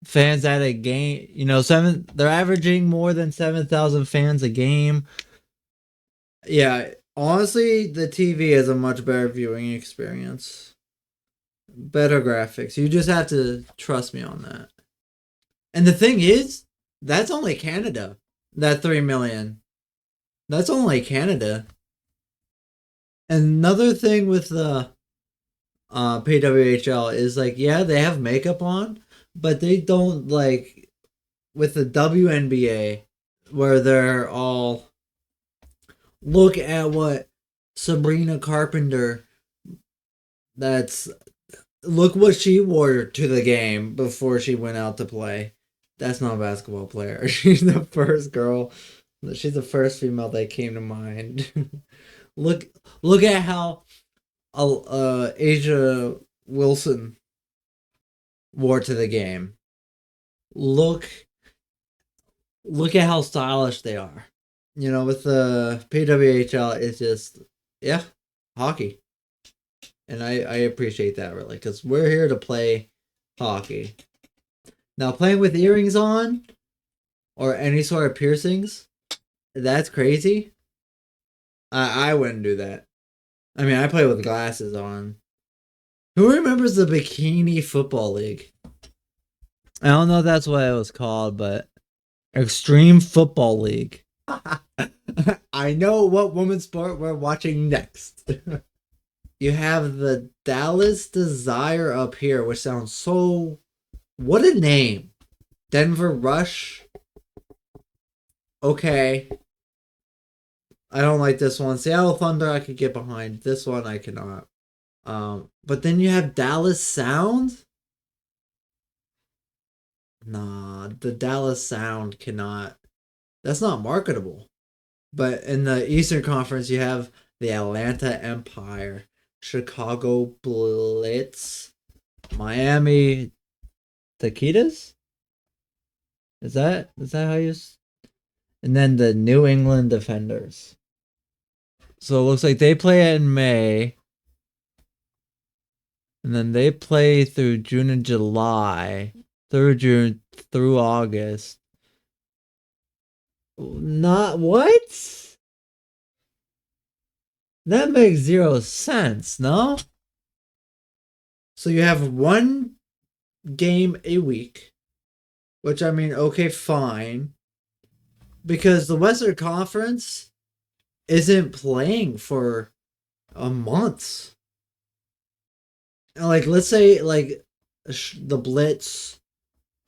Fans at a game, they're averaging more than 7,000 fans a game. Yeah, honestly, the TV is a much better viewing experience. Better graphics. You just have to trust me on that. And the thing is, that's only Canada. That 3 million. That's only Canada. Another thing with the PWHL is yeah, they have makeup on, but they don't with the WNBA where they're all look at what Sabrina Carpenter look what she wore to the game before she went out to play. That's not a basketball player. She's the first girl. She's the first female that came to mind. Look at how Asia Wilson wore to the game. Look at how stylish they are. With the PWHL, it's just hockey. And I appreciate that really, because we're here to play hockey. Now, playing with earrings on or any sort of piercings, that's crazy. I wouldn't do that. I mean, I play with glasses on. Who remembers the Bikini Football League? I don't know if that's what it was called, but Extreme Football League. I know what women's sport we're watching next. You have the Dallas Desire up here, which sounds so... What a name. Denver Rush. Okay. I don't like this one. Seattle Thunder I could get behind. This one I cannot. But then you have Dallas Sound. Nah, the Dallas Sound cannot. That's not marketable. But in the Eastern Conference, you have the Atlanta Empire, Chicago Blitz, Miami Taquitas? Is that how you... And then the New England Defenders. So it looks like they play in May. And then they play through June and July. Through June, through August. Not what? That makes zero sense, no? So you have one game a week. Which, I mean, okay, fine. Because the Western Conference isn't playing for a month. Let's say, the Blitz,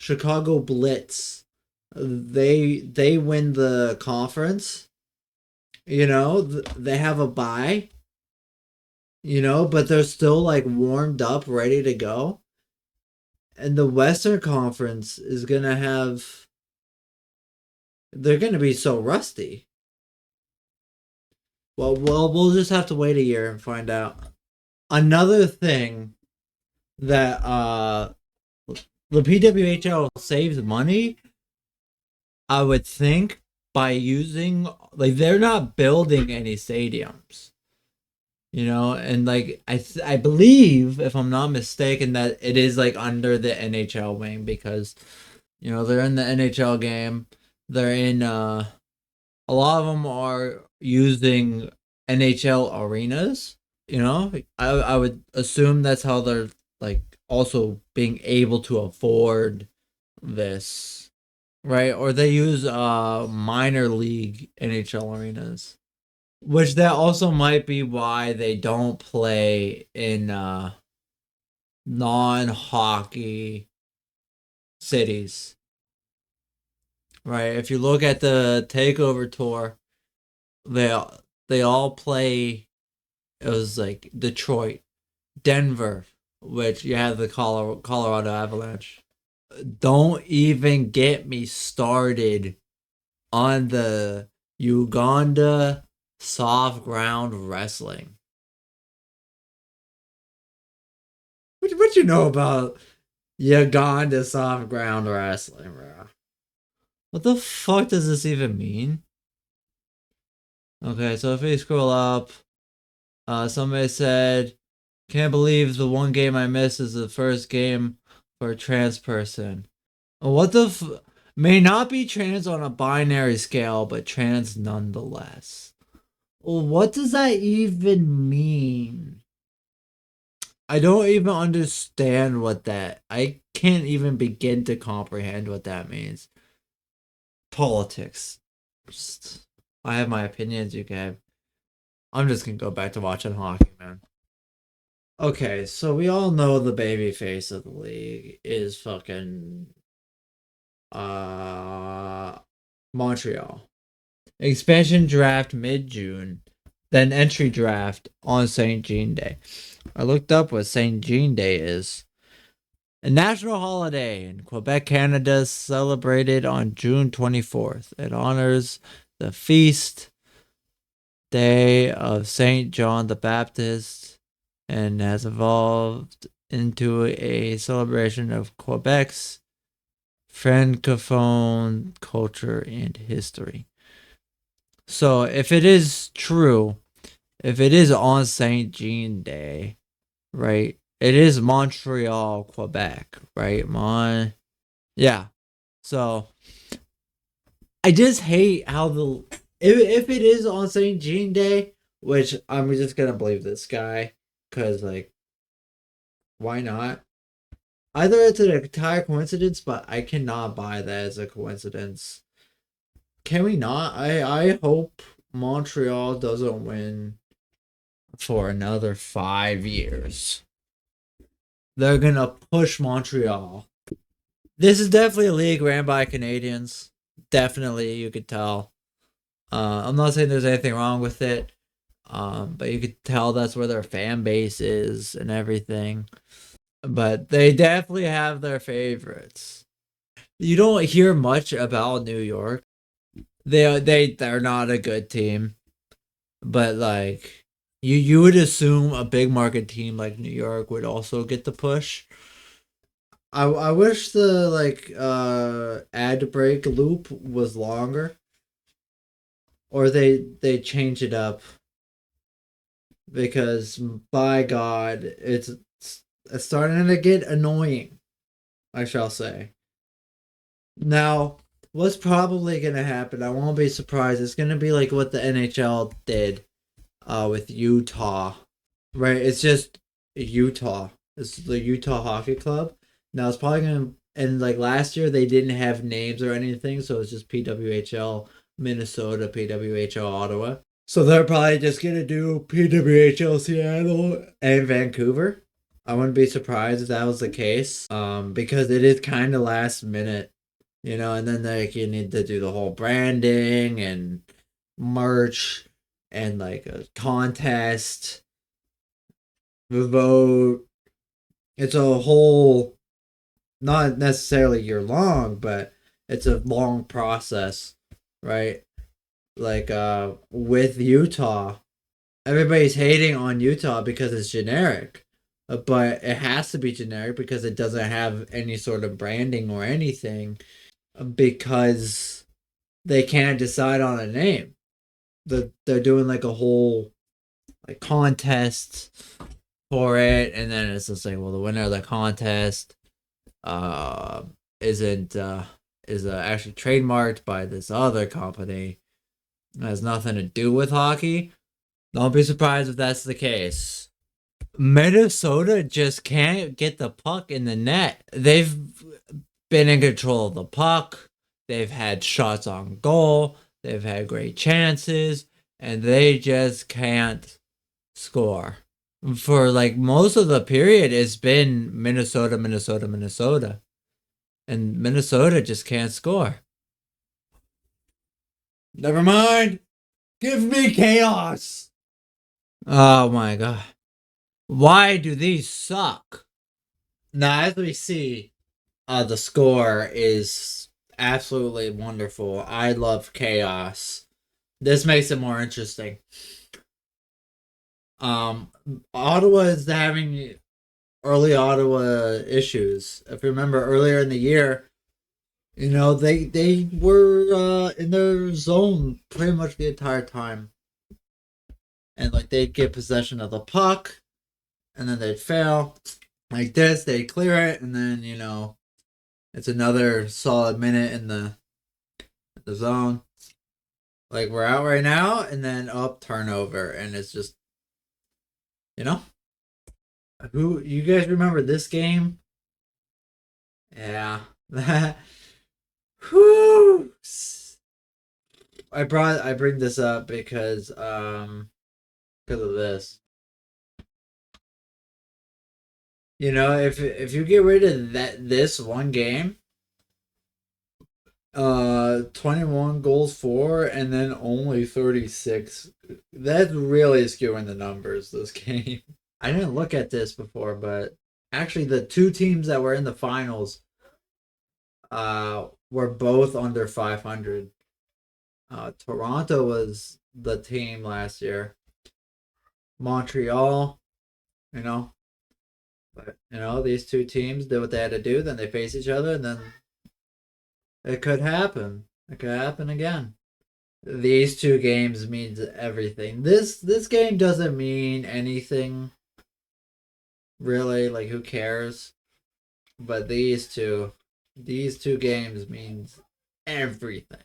Chicago Blitz. They win the conference. You know, they have a bye. You know, but they're still like warmed up, ready to go. And the Western Conference is gonna have. They're gonna be so rusty. Well, we'll just have to wait a year and find out. Another thing that the PWHL saves money, I would think, by using, like, they're not building any stadiums, you know, and like I believe, if I'm not mistaken, that it is like under the NHL wing, because, you know, they're in the NHL game, they're in a lot of them are using NHL arenas, you know. I would assume that's how they're like also being able to afford this, right? Or they use minor league NHL arenas, which that also might be why they don't play in non-hockey cities, right? If you look at the takeover tour, they all play. It was like Detroit, Denver, which you have the Colorado Avalanche. Don't even get me started on the Uganda soft ground wrestling. What you know about Uganda soft ground wrestling, bro? What the fuck does this even mean? Okay, so if we scroll up, somebody said, "Can't believe the one game I missed is the first game for a trans person." What the may not be trans on a binary scale, but trans nonetheless. Well, what does that even mean? I don't even understand what that. I can't even begin to comprehend what that means. Politics. I have my opinions, you can. I'm just gonna go back to watching hockey, man. Okay, so we all know the baby face of the league is fucking Montreal. Expansion draft mid-June, then entry draft on St. Jean Day. I looked up what St. Jean Day is. A national holiday in Quebec, Canada, celebrated on June 24th. It honors the feast day of St. John the Baptist and has evolved into a celebration of Quebec's francophone culture and history. So if it is true, if it is on St. Jean Day, right, it is Montreal, Quebec, right? Yeah. So I just hate how if it is on St. Jean Day, which I'm just gonna believe this guy, because, like, why not? Either it's an entire coincidence, but I cannot buy that as a coincidence. Can we not? I hope Montreal doesn't win for another 5 years. They're gonna push Montreal. This is definitely a league ran by Canadians. Definitely, you could tell. I'm not saying there's anything wrong with it, but you could tell that's where their fan base is and everything. But they definitely have their favorites. You don't hear much about New York. They're not a good team, but like you would assume a big market team like New York would also get the push. I wish the ad break loop was longer, or they change it up, because by God, it's starting to get annoying, I shall say. Now, what's probably gonna happen, I won't be surprised, it's gonna be like what the NHL did with Utah. Right? It's just Utah. It's the Utah Hockey Club. Now it's probably gonna, and like last year they didn't have names or anything, so it's just PWHL Minnesota, PWHL Ottawa. So they're probably just gonna do PWHL Seattle and Vancouver. I wouldn't be surprised if that was the case. Because it is kind of last minute, you know, and then like you need to do the whole branding and merch and like a contest, vote. It's a whole, not necessarily year long, but it's a long process, right? Like with Utah, everybody's hating on Utah because it's generic. But it has to be generic because it doesn't have any sort of branding or anything, because they can't decide on a name. They're doing like a whole like contest for it, and then it's just like, well, the winner of the contest isn't is actually trademarked by this other company. It has nothing to do with hockey. Don't be surprised if that's the case. Minnesota just can't get the puck in the net. They've been in control of the puck. They've had shots on goal. They've had great chances, and they just can't score. For like most of the period, it's been Minnesota, Minnesota, Minnesota. And Minnesota just can't score. Never mind. Give me chaos. Oh my god. Why do these suck? Now, as we see, the score is absolutely wonderful. I love chaos. This makes it more interesting. Ottawa is having early Ottawa issues. If you remember earlier in the year, you know, they were in their zone pretty much the entire time. And like they'd get possession of the puck, and then they'd fail. Like this, they'd clear it, and then, you know, it's another solid minute in the zone. Like we're out right now, and then up turnover, and it's just, you know. Who you guys remember this game? Yeah. Whoo! I bring this up because of this. You know, if you get rid of this one game, 21 goals for, and then only 36. That's really skewing the numbers this game. I didn't look at this before, but actually the two teams that were in the finals were both under 500. Toronto was the team last year. Montreal, you know. But, you know, these two teams did what they had to do, then they face each other, and then it could happen. It could happen again. These two games means everything. This game doesn't mean anything, really. Like, who cares? But these two games means everything.